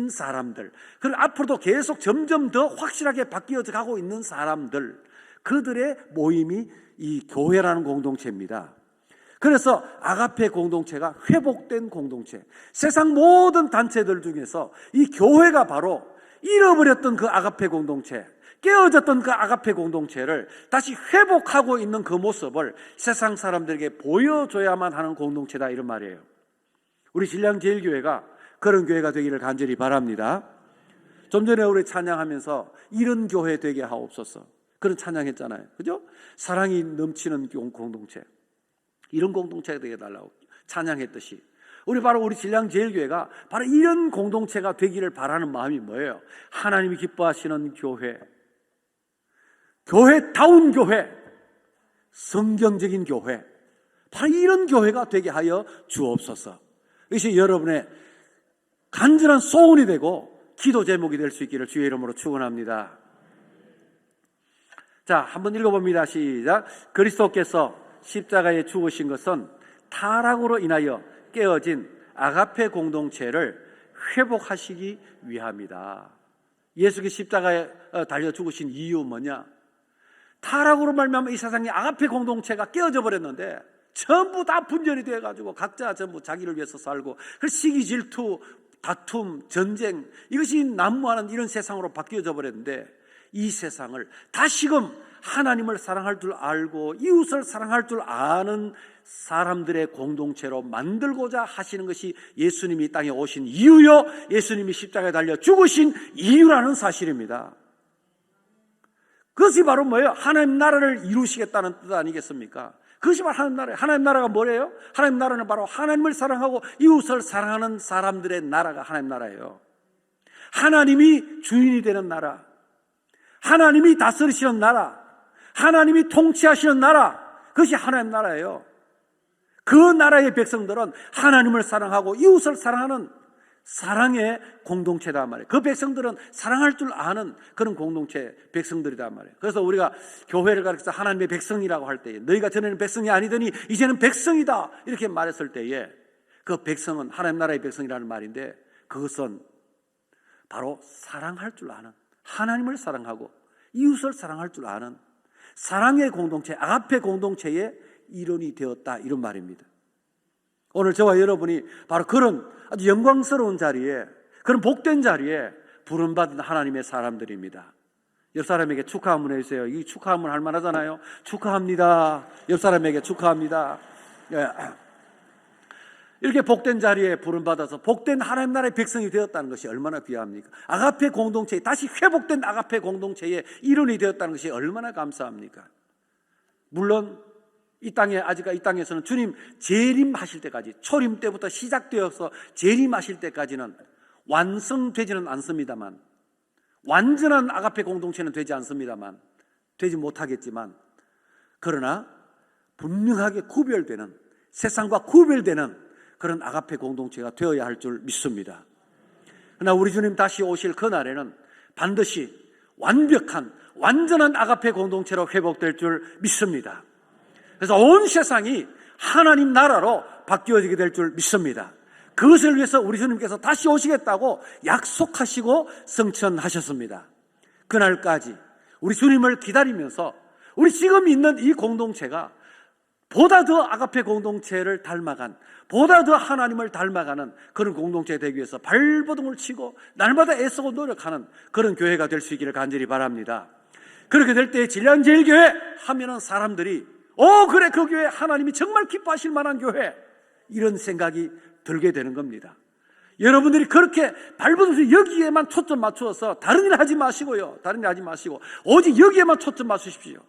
사람들, 그리고 앞으로도 계속 점점 더 확실하게 바뀌어져 가고 있는 사람들, 그들의 모임이 이 교회라는 공동체입니다. 그래서 아가페 공동체가 회복된 공동체, 세상 모든 단체들 중에서 이 교회가 바로 잃어버렸던 그 아가페 공동체, 깨어졌던 그 아가페 공동체를 다시 회복하고 있는 그 모습을 세상 사람들에게 보여줘야만 하는 공동체다, 이런 말이에요. 우리 신량제일교회가 그런 교회가 되기를 간절히 바랍니다. 좀 전에 우리 찬양하면서 이런 교회 되게 하옵소서, 그런 찬양했잖아요. 그죠? 사랑이 넘치는 공동체, 이런 공동체가 되게 달라고 찬양했듯이, 우리 신량제일교회가 바로 이런 공동체가 되기를 바라는 마음이 뭐예요? 하나님이 기뻐하시는 교회, 교회다운 교회, 성경적인 교회, 바로 이런 교회가 되게 하여 주옵소서. 이것이 여러분의 간절한 소원이 되고 기도 제목이 될 수 있기를 주의 이름으로 축원합니다. 자, 한번 읽어봅니다. 시작. 그리스도께서 십자가에 죽으신 것은 타락으로 인하여 깨어진 아가페 공동체를 회복하시기 위함이다. 예수께서 십자가에 달려 죽으신 이유 뭐냐? 타락으로 말미암아 이 세상에 아가페 공동체가 깨어져 버렸는데 전부 다 분열이 되어가지고 각자 전부 자기를 위해서 살고, 그 시기 질투, 다툼, 전쟁, 이것이 난무하는 이런 세상으로 바뀌어져 버렸는데, 이 세상을 다시금 하나님을 사랑할 줄 알고 이웃을 사랑할 줄 아는 사람들의 공동체로 만들고자 하시는 것이 예수님이 땅에 오신 이유요, 예수님이 십자가에 달려 죽으신 이유라는 사실입니다. 그것이 바로 뭐예요? 하나님 나라를 이루시겠다는 뜻 아니겠습니까? 그것이 바로 하나님 나라예요. 하나님 나라가 뭐래요? 하나님 나라는 바로 하나님을 사랑하고 이웃을 사랑하는 사람들의 나라가 하나님 나라예요. 하나님이 주인이 되는 나라, 하나님이 다스리시는 나라, 하나님이 통치하시는 나라, 그것이 하나님 나라예요. 그 나라의 백성들은 하나님을 사랑하고 이웃을 사랑하는 사랑의 공동체다 말이에요. 그 백성들은 사랑할 줄 아는 그런 공동체 백성들이다 말이에요. 그래서 우리가 교회를 가르쳐서 하나님의 백성이라고 할 때에, 너희가 전에는 백성이 아니더니 이제는 백성이다, 이렇게 말했을 때에 그 백성은 하나님 나라의 백성이라는 말인데, 그것은 바로 사랑할 줄 아는, 하나님을 사랑하고 이웃을 사랑할 줄 아는 사랑의 공동체, 아가페 공동체의 일원이 되었다, 이런 말입니다. 오늘 저와 여러분이 바로 그런 아주 영광스러운 자리에, 그런 복된 자리에 부름받은 하나님의 사람들입니다. 옆 사람에게 축하 한번 해주세요. 이 축하 한번 할 만하잖아요. 축하합니다. 옆 사람에게 축하합니다. 이렇게 복된 자리에 부름받아서 복된 하나님 나라의 백성이 되었다는 것이 얼마나 귀합니까? 아가페 공동체, 다시 회복된 아가페 공동체의 일원이 되었다는 것이 얼마나 감사합니까? 물론 이 땅에서는 주님 재림하실 때까지, 초림 때부터 시작되어서 재림하실 때까지는 완성되지는 않습니다만, 완전한 아가페 공동체는 되지 않습니다만, 되지 못하겠지만, 그러나 분명하게 구별되는, 세상과 구별되는 그런 아가페 공동체가 되어야 할 줄 믿습니다. 그러나 우리 주님 다시 오실 그날에는 반드시 완벽한, 완전한 아가페 공동체로 회복될 줄 믿습니다. 그래서 온 세상이 하나님 나라로 바뀌어지게 될 줄 믿습니다. 그것을 위해서 우리 주님께서 다시 오시겠다고 약속하시고 성천하셨습니다. 그날까지 우리 주님을 기다리면서 우리 지금 있는 이 공동체가 보다 더 아가페 공동체를 닮아간, 보다 더 하나님을 닮아가는 그런 공동체 되기 위해서 발버둥을 치고 날마다 애쓰고 노력하는 그런 교회가 될 수 있기를 간절히 바랍니다. 그렇게 될 때 진량제일교회 하면은 사람들이 그래, 그 교회 하나님이 정말 기뻐하실 만한 교회, 이런 생각이 들게 되는 겁니다. 여러분들이 그렇게 발버둥 여기에만 초점 맞추어서 다른 일 하지 마시고요. 다른 일 하지 마시고 오직 여기에만 초점 맞추십시오.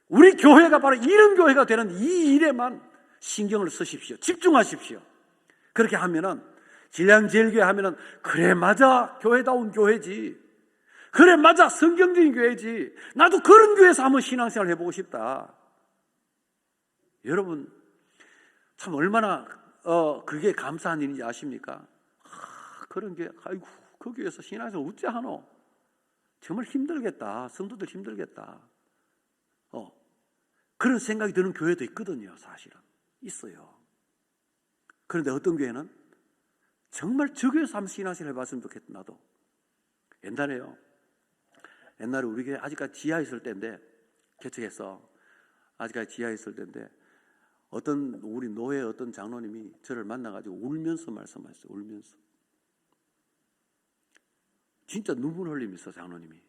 우리 교회가 바로 이런 교회가 되는 이 일에만 신경을 쓰십시오. 집중하십시오. 그렇게 하면은 진량제일교회 하면은 그래, 맞아, 교회다운 교회지. 그래, 맞아, 성경적인 교회지. 나도 그런 교회에서 한번 신앙생활 해보고 싶다. 여러분, 참 얼마나 그게 감사한 일인지 아십니까? 그런 교회, 아이고, 그 교회에서 신앙생활 어째 하노? 정말 힘들겠다. 성도들 힘들겠다. 그런 생각이 드는 교회도 있거든요. 사실은 있어요. 그런데 어떤 교회는 정말 저 교회에서 한번 신앙생활 해봤으면 좋겠다. 나도 옛날에 우리 교회 아직까지 지하에 있을 때인데, 개척해서 아직까지 지하에 있을 때인데, 우리 노회 어떤 장로님이 저를 만나가지고 울면서 말씀하셨어요. 울면서 진짜 눈물 흘리면서 장로님이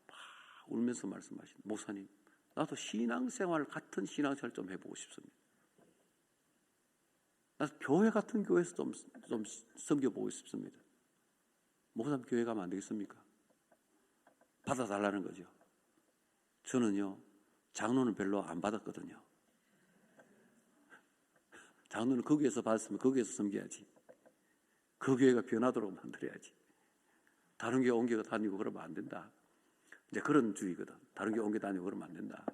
막 울면서 말씀하신, 목사님, 나도 신앙생활 같은 신앙생활 좀 해보고 싶습니다. 나도 교회 같은 교회에서 좀 섬겨보고 싶습니다. 목사님, 교회 가면 안 되겠습니까? 받아달라는 거죠. 저는요, 장로는 별로 안 받았거든요. 장로는 거기에서 받았으면 거기에서 섬겨야지. 그 교회가 변하도록 만들어야지. 다른 교회 옮겨 다니고 그러면 안 된다. 이제 그런 주의거든. 다른 교회 옮겨 다니고 그러면 안 된다.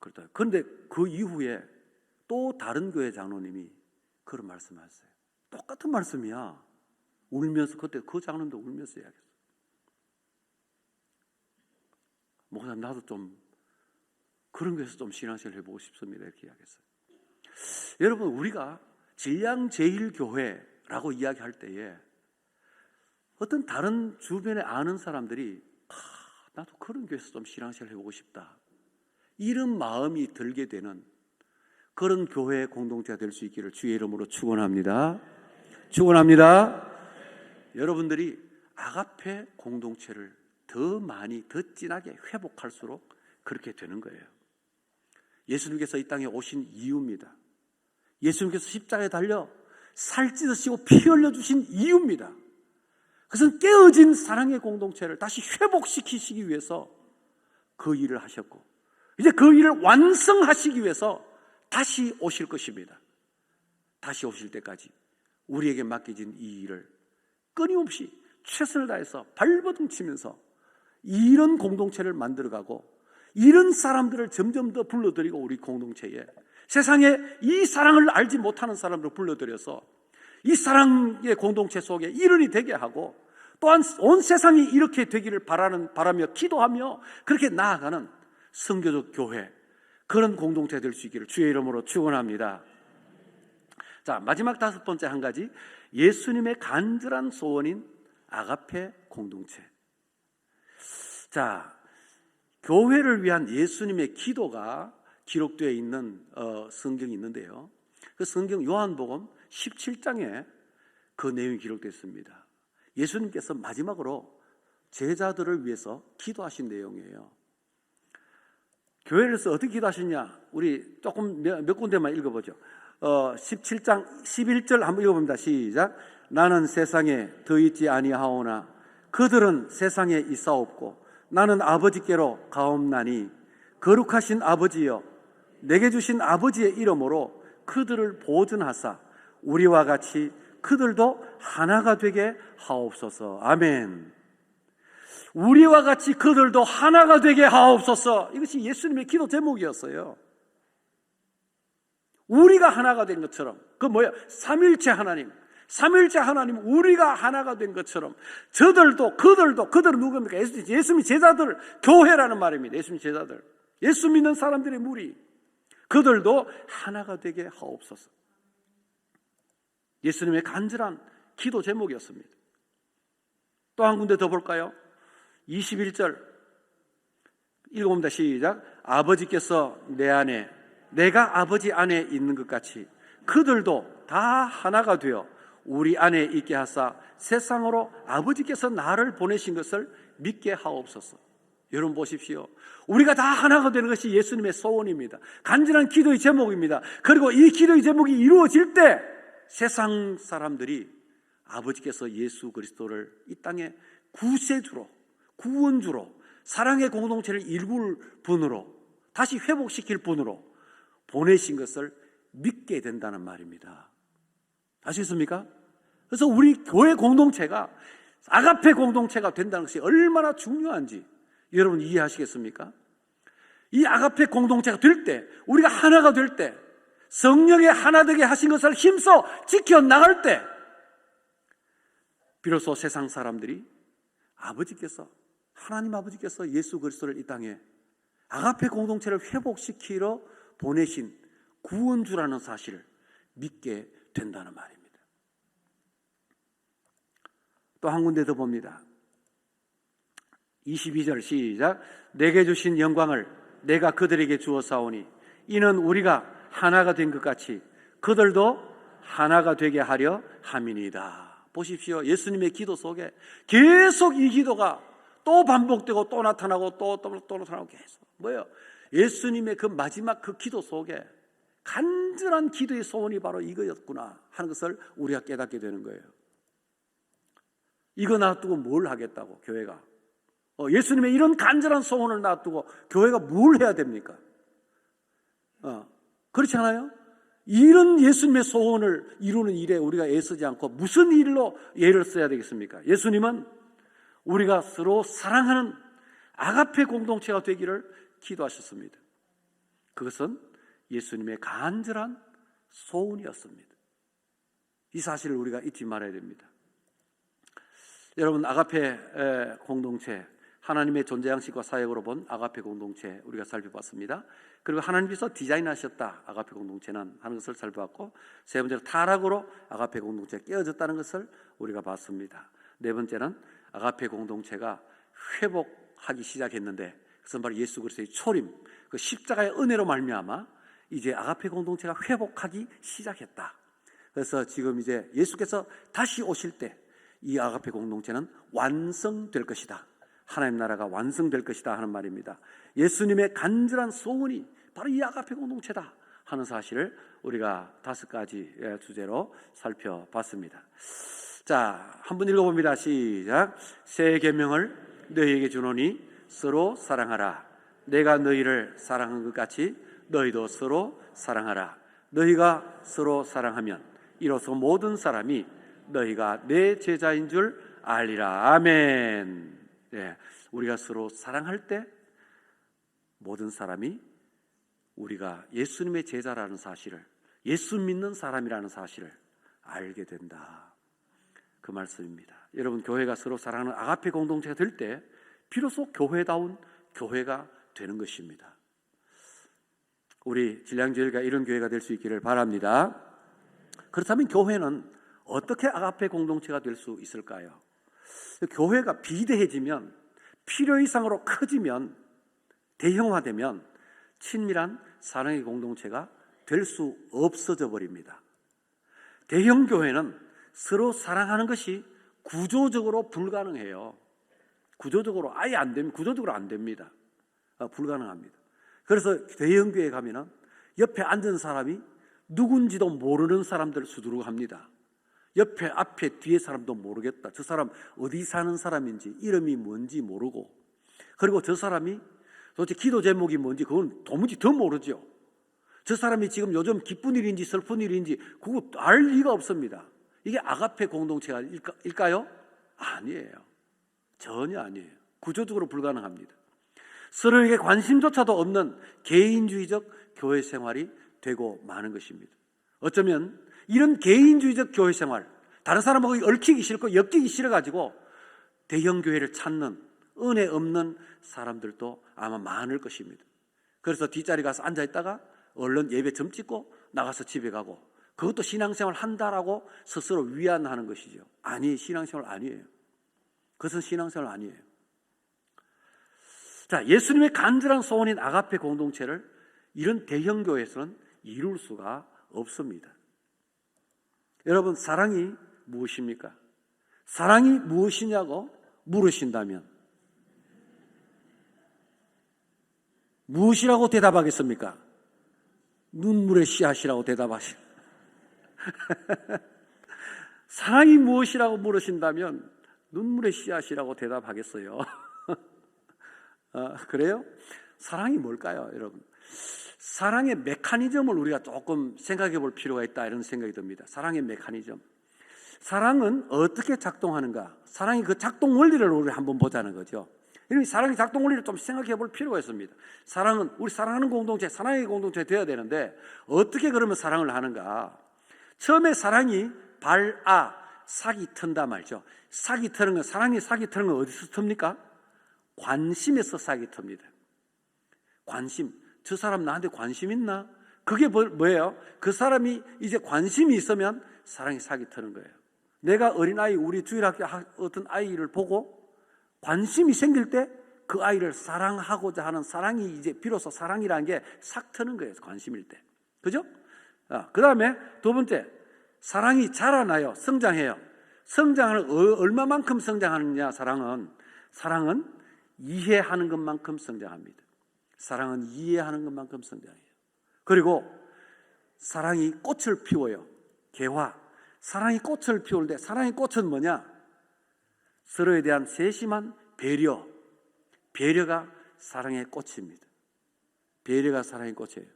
그렇다. 그런데 그 이후에 또 다른 교회 장로님이 그런 말씀하셨어요. 똑같은 말씀이야. 울면서, 그때 그 장로님도 울면서 이야기했어요. 목사님, 나도 좀 그런 교회에서 좀 신앙생활 해보고 싶습니다. 이렇게 이야기했어요. 여러분, 우리가 진량제일교회라고 이야기할 때에 어떤 다른 주변에 아는 사람들이 나도 그런 교회에서 좀 신앙생활 해보고 싶다, 이런 마음이 들게 되는 그런 교회 공동체가 될 수 있기를 주의 이름으로 축원합니다. 축원합니다. 여러분들이 아가페 공동체를 더 많이, 더 진하게 회복할수록 그렇게 되는 거예요. 예수님께서 이 땅에 오신 이유입니다. 예수님께서 십자가에 달려 살찌드시고 피 흘려주신 이유입니다. 그것은 깨어진 사랑의 공동체를 다시 회복시키시기 위해서 그 일을 하셨고, 이제 그 일을 완성하시기 위해서 다시 오실 것입니다. 다시 오실 때까지 우리에게 맡겨진 이 일을 끊임없이 최선을 다해서 발버둥 치면서 이런 공동체를 만들어가고, 이런 사람들을 점점 더 불러들이고, 우리 공동체에 세상에 이 사랑을 알지 못하는 사람들을 불러들여서 이 사랑의 공동체 속에 일원이 되게 하고, 또한 온 세상이 이렇게 되기를 바라며 기도하며 그렇게 나아가는 선교적 교회, 그런 공동체 될 수 있기를 주의 이름으로 축원합니다. 자, 마지막 5번째 한 가지, 예수님의 간절한 소원인 아가페 공동체. 자, 교회를 위한 예수님의 기도가 기록되어 있는 성경이 있는데요, 그 성경 요한복음 17장에 그 내용이 기록되어 있습니다. 예수님께서 마지막으로 제자들을 위해서 기도하신 내용이에요. 교회에서 어떻게 기도하셨냐, 우리 조금 몇 군데만 읽어보죠. 17장 11절 한번 읽어봅니다. 시작. 나는 세상에 더 있지 아니하오나 그들은 세상에 있사옵고 나는 아버지께로 가옵나니 거룩하신 아버지여 내게 주신 아버지의 이름으로 그들을 보존하사 우리와 같이 그들도 하나가 되게 하옵소서. 아멘. 우리와 같이 그들도 하나가 되게 하옵소서. 이것이 예수님의 기도 제목이었어요. 우리가 하나가 된 것처럼. 그 뭐야? 삼일체 하나님. 삼일체 하나님, 우리가 하나가 된 것처럼 그들은 누굽니까? 예수님 제자들, 교회라는 말입니다. 예수님 제자들, 예수 믿는 사람들의 무리, 그들도 하나가 되게 하옵소서. 예수님의 간절한 기도 제목이었습니다. 또 한 군데 더 볼까요? 21절 읽어봅니다. 시작. 아버지께서 내 안에 내가 아버지 안에 있는 것 같이 그들도 다 하나가 되어 우리 안에 있게 하사 세상으로 아버지께서 나를 보내신 것을 믿게 하옵소서. 여러분 보십시오. 우리가 다 하나가 되는 것이 예수님의 소원입니다. 간절한 기도의 제목입니다. 그리고 이 기도의 제목이 이루어질 때 세상 사람들이 아버지께서 예수 그리스도를 이 땅에 구세주로, 구원주로, 사랑의 공동체를 이룰 분으로, 다시 회복시킬 분으로 보내신 것을 믿게 된다는 말입니다. 아시겠습니까? 그래서 우리 교회 공동체가 아가페 공동체가 된다는 것이 얼마나 중요한지 여러분 이해하시겠습니까? 이 아가페 공동체가 될 때, 우리가 하나가 될 때, 성령의 하나 되게 하신 것을 힘써 지켜나갈 때 비로소 세상 사람들이 하나님 아버지께서 예수 그리스도를 이 땅에 아가페 공동체를 회복시키러 보내신 구원주라는 사실을 믿게 된다는 말입니다. 또 한 군데 더 봅니다. 22절 시작. 내게 주신 영광을 내가 그들에게 주었사오니 이는 우리가 하나가 된 것 같이 그들도 하나가 되게 하려 함이니이다. 보십시오. 예수님의 기도 속에 계속 이 기도가 또 반복되고 또 나타나고 또 나타나고 계속 뭐예요? 예수님의 그 마지막 그 기도 속에 간절한 기도의 소원이 바로 이거였구나 하는 것을 우리가 깨닫게 되는 거예요. 이거 놔두고 뭘 하겠다고 교회가? 예수님의 이런 간절한 소원을 놔두고 교회가 뭘 해야 됩니까? 그렇지 않아요? 이런 예수님의 소원을 이루는 일에 우리가 애쓰지 않고 무슨 일로 애를 써야 되겠습니까? 예수님은 우리가 서로 사랑하는 아가페 공동체가 되기를 기도하셨습니다. 그것은 예수님의 간절한 소원이었습니다. 이 사실을 우리가 잊지 말아야 됩니다. 여러분, 아가페 공동체, 하나님의 존재 양식과 사역으로 본 아가페 공동체 우리가 살펴봤습니다. 그리고 하나님께서 디자인하셨다 아가페 공동체는 하는 것을 살펴봤고, 세 번째로 타락으로 아가페 공동체가 깨어졌다는 것을 우리가 봤습니다. 네 번째는 아가페 공동체가 회복하기 시작했는데 그것은 바로 예수 그리스도의 초림, 그 십자가의 은혜로 말미암아 이제 아가페 공동체가 회복하기 시작했다. 그래서 지금 이제 예수께서 다시 오실 때 이 아가페 공동체는 완성될 것이다. 하나님 나라가 완성될 것이다 하는 말입니다. 예수님의 간절한 소원이 바로 이 아가페 공동체다 하는 사실을 우리가 5가지 주제로 살펴봤습니다. 자, 한번 읽어봅니다. 시작. 새 계명을 너희에게 주노니 서로 사랑하라. 내가 너희를 사랑한 것 같이 너희도 서로 사랑하라. 너희가 서로 사랑하면 이로써 모든 사람이 너희가 내 제자인 줄 알리라. 아멘. 네, 우리가 서로 사랑할 때 모든 사람이 우리가 예수님의 제자라는 사실을, 예수 믿는 사람이라는 사실을 알게 된다. 그 말씀입니다. 여러분, 교회가 서로 사랑하는 아가페 공동체가 될 때 비로소 교회다운 교회가 되는 것입니다. 우리 진량교회가 이런 교회가 될 수 있기를 바랍니다. 그렇다면 교회는 어떻게 아가페 공동체가 될 수 있을까요? 교회가 비대해지면, 필요 이상으로 커지면, 대형화되면 친밀한 사랑의 공동체가 될 수 없어져 버립니다. 대형 교회는 서로 사랑하는 것이 구조적으로 불가능해요. 구조적으로 아예 안 됩니다. 구조적으로 안 됩니다. 불가능합니다. 그래서 대형 교회에 가면은 옆에 앉은 사람이 누군지도 모르는 사람들 수두룩합니다. 옆에, 앞에, 뒤에 사람도 모르겠다. 저 사람 어디 사는 사람인지, 이름이 뭔지 모르고, 그리고 저 사람이 도대체 기도 제목이 뭔지 그건 도무지 더 모르죠. 저 사람이 지금 요즘 기쁜 일인지 슬픈 일인지 그거 알 리가 없습니다. 이게 아가페 공동체가 일까요? 아니에요. 전혀 아니에요. 구조적으로 불가능합니다. 서로에게 관심조차도 없는 개인주의적 교회 생활이 되고 마는 것입니다. 어쩌면 이런 개인주의적 교회 생활, 다른 사람하고 얽히기 싫고 엮이기 싫어가지고 대형 교회를 찾는 은혜 없는 사람들도 아마 많을 것입니다. 그래서 뒷자리 가서 앉아있다가 얼른 예배 점 찍고 나가서 집에 가고, 그것도 신앙생활 한다라고 스스로 위안하는 것이죠. 아니, 신앙생활 아니에요. 그것은 신앙생활 아니에요. 자, 예수님의 간절한 소원인 아가페 공동체를 이런 대형 교회에서는 이룰 수가 없습니다. 여러분, 사랑이 무엇입니까? 사랑이 무엇이냐고 물으신다면 무엇이라고 대답하겠습니까? 눈물의 씨앗이라고 대답하시. 사랑이 무엇이라고 물으신다면 눈물의 씨앗이라고 대답하겠어요. 그래요? 사랑이 뭘까요, 여러분? 사랑의 메커니즘을 우리가 조금 생각해 볼 필요가 있다, 이런 생각이 듭니다. 사랑의 메커니즘. 사랑은 어떻게 작동하는가? 사랑의 그 작동 원리를 우리 한번 보자는 거죠. 이런 사랑의 작동 원리를 좀 생각해 볼 필요가 있습니다. 사랑은 우리 사랑하는 공동체, 사랑의 공동체 되어야 되는데 어떻게 그러면 사랑을 하는가? 처음에 사랑이 삭이 튼다 말죠. 삭이 트는 건, 사랑이 삭이 트는 건 어디서 틉니까? 관심에서 삭이 틉니다. 관심. 저 사람 나한테 관심 있나? 그게 뭐예요? 그 사람이 이제 관심이 있으면 사랑이 삭이 트는 거예요. 내가 어린아이, 우리 주일학교 어떤 아이를 보고 관심이 생길 때 그 아이를 사랑하고자 하는 사랑이 이제 비로소 사랑이라는 게 삭 트는 거예요. 관심일 때. 그죠? 그 다음에 두 번째, 사랑이 자라나요. 성장해요. 성장을 얼마만큼 성장하느냐, 사랑은 이해하는 것만큼 성장합니다. 사랑은 이해하는 것만큼 성장해요. 그리고 사랑이 꽃을 피워요. 개화. 사랑이 꽃을 피우는데, 사랑의 꽃은 뭐냐? 서로에 대한 세심한 배려가 사랑의 꽃입니다. 배려가 사랑의 꽃이에요.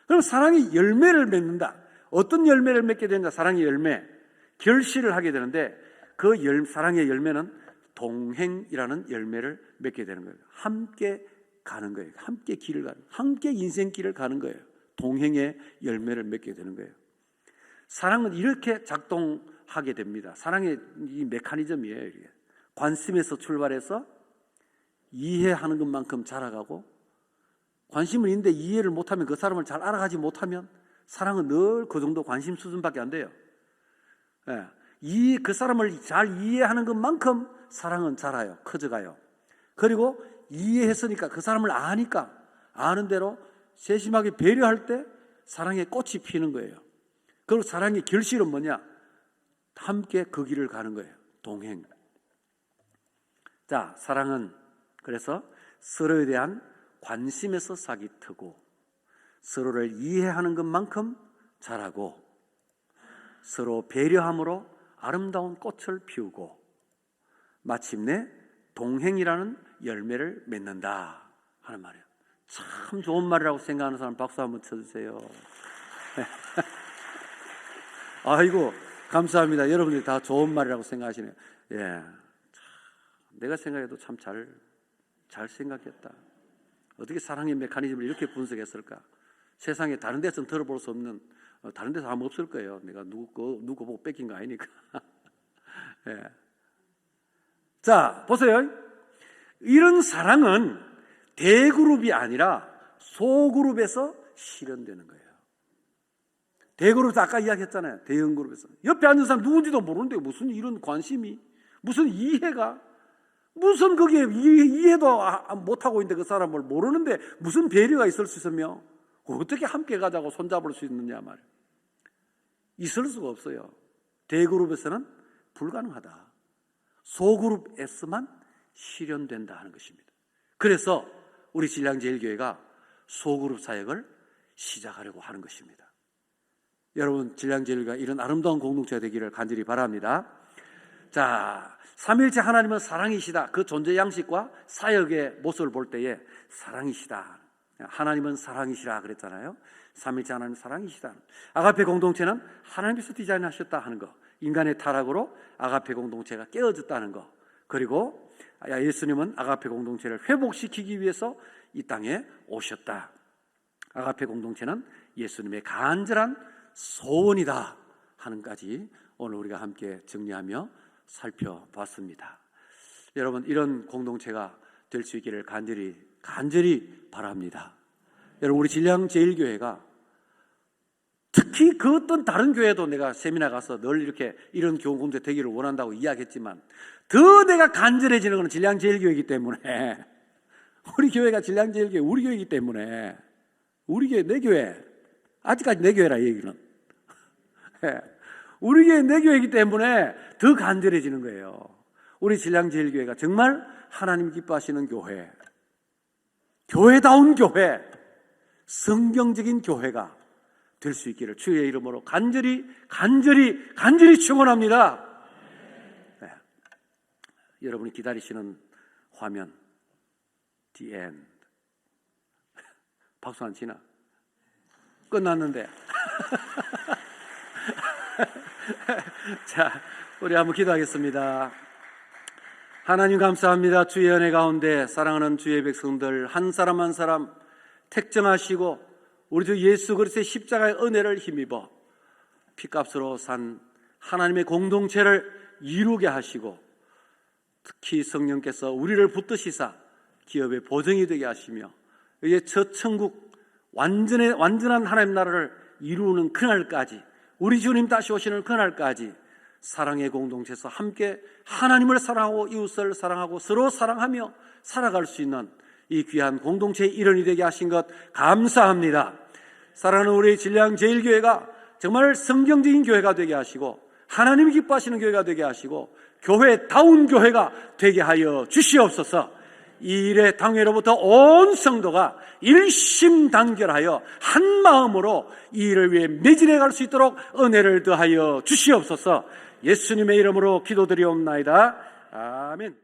그럼 사랑이 열매를 맺는다. 어떤 열매를 맺게 되느냐? 사랑의 열매. 결실을 하게 되는데 그 사랑의 열매는 동행이라는 열매를 맺게 되는 거예요. 함께 가는 거예요. 함께 길을 가는, 함께 인생길을 가는 거예요. 동행의 열매를 맺게 되는 거예요. 사랑은 이렇게 작동하게 됩니다. 사랑의 이 메커니즘이에요. 이게. 관심에서 출발해서 이해하는 것만큼 자라가고, 관심은 있는데 이해를 못하면, 그 사람을 잘 알아가지 못하면 사랑은 늘 그 정도 관심 수준밖에 안 돼요. 그 사람을 잘 이해하는 것만큼 사랑은 자라요. 커져가요. 그리고 이해했으니까, 그 사람을 아니까, 아는 대로 세심하게 배려할 때 사랑의 꽃이 피는 거예요. 그리고 사랑의 결실은 뭐냐? 함께 그 길을 가는 거예요. 동행. 자, 사랑은 그래서 서로에 대한 관심에서 싹이 트고, 서로를 이해하는 것만큼 자라고, 서로 배려함으로 아름다운 꽃을 피우고, 마침내 동행이라는 열매를 맺는다 하는 말이에요. 참 좋은 말이라고 생각하는 사람 박수 한번 쳐주세요. 아이고, 감사합니다. 여러분들이 다 좋은 말이라고 생각하시네요. 예, 내가 생각해도 참 잘 생각했다. 어떻게 사랑의 메커니즘을 이렇게 분석했을까? 세상에 다른 데서는 들어볼 수 없는, 다른 데서 아무 없을 거예요. 내가 누구 보고 뺏긴 거 아니니까. 예. 자, 보세요. 이런 사랑은 대그룹이 아니라 소그룹에서 실현되는 거예요. 대그룹에서 아까 이야기했잖아요. 대형 그룹에서. 옆에 앉은 사람 누군지도 모르는데 무슨 이런 관심이, 무슨 이해가, 무슨 거기에 이해도 못하고 있는데 그 사람을 모르는데 무슨 배려가 있을 수 있으며 어떻게 함께 가자고 손잡을 수 있느냐 말이에요. 있을 수가 없어요. 대그룹에서는 불가능하다. 소그룹에서만 실현된다 하는 것입니다. 그래서 우리 신량제일교회가 소그룹 사역을 시작하려고 하는 것입니다. 여러분, 신량제일교회가 이런 아름다운 공동체가 되기를 간절히 바랍니다. 자, 삼위일체 하나님은 사랑이시다. 그 존재 양식과 사역의 모습을 볼 때에 사랑이시다. 하나님은 사랑이시라 그랬잖아요. 삼위일체 하나님 사랑이시다. 아가페 공동체는 하나님께서 디자인하셨다 하는 거. 인간의 타락으로 아가페 공동체가 깨어졌다는 거. 그리고 예수님은 아가페 공동체를 회복시키기 위해서 이 땅에 오셨다. 아가페 공동체는 예수님의 간절한 소원이다 하는까지 오늘 우리가 함께 정리하며 살펴봤습니다. 여러분, 이런 공동체가 될 수 있기를 간절히 바랍니다. 여러분, 우리 진량제일교회가 특히 그 어떤 다른 교회도 내가 세미나 가서 늘 이렇게 이런 공동체 되기를 원한다고 이야기했지만 더 내가 간절해지는 것은 진량제일교회이기 때문에 우리 교회가 진량제일교회 우리 교회이기 때문에 우리 교회 내 교회 아직까지 내 교회라 얘기는 우리 교회 내 교회이기 때문에 더 간절해지는 거예요. 우리 진량제일교회가 정말 하나님 기뻐하시는 교회, 교회다운 교회, 성경적인 교회가 될 수 있기를 주의 이름으로 간절히 축원합니다. 네. 여러분이 기다리시는 화면 The end. 박수 안 치나? 끝났는데. 자, 우리 한번 기도하겠습니다. 하나님 감사합니다. 주의 은혜 가운데 사랑하는 주의 백성들 한 사람 한 사람 택정하시고 우리 주 예수 그리스도의 십자가의 은혜를 힘입어 피값으로 산 하나님의 공동체를 이루게 하시고 특히 성령께서 우리를 붙드시사 기업의 보증이 되게 하시며 이제 첫 천국 완전한 하나님 나라를 이루는 그날까지 우리 주님 다시 오시는 그날까지 사랑의 공동체에서 함께 하나님을 사랑하고 이웃을 사랑하고 서로 사랑하며 살아갈 수 있는 이 귀한 공동체의 일원이 되게 하신 것 감사합니다. 사랑하는 우리 진량제일교회가 정말 성경적인 교회가 되게 하시고 하나님이 기뻐하시는 교회가 되게 하시고 교회다운 교회가 되게 하여 주시옵소서. 이 일의 당회로부터 온 성도가 일심단결하여 한 마음으로 이 일을 위해 매진해 갈 수 있도록 은혜를 더하여 주시옵소서. 예수님의 이름으로 기도드리옵나이다. 아멘.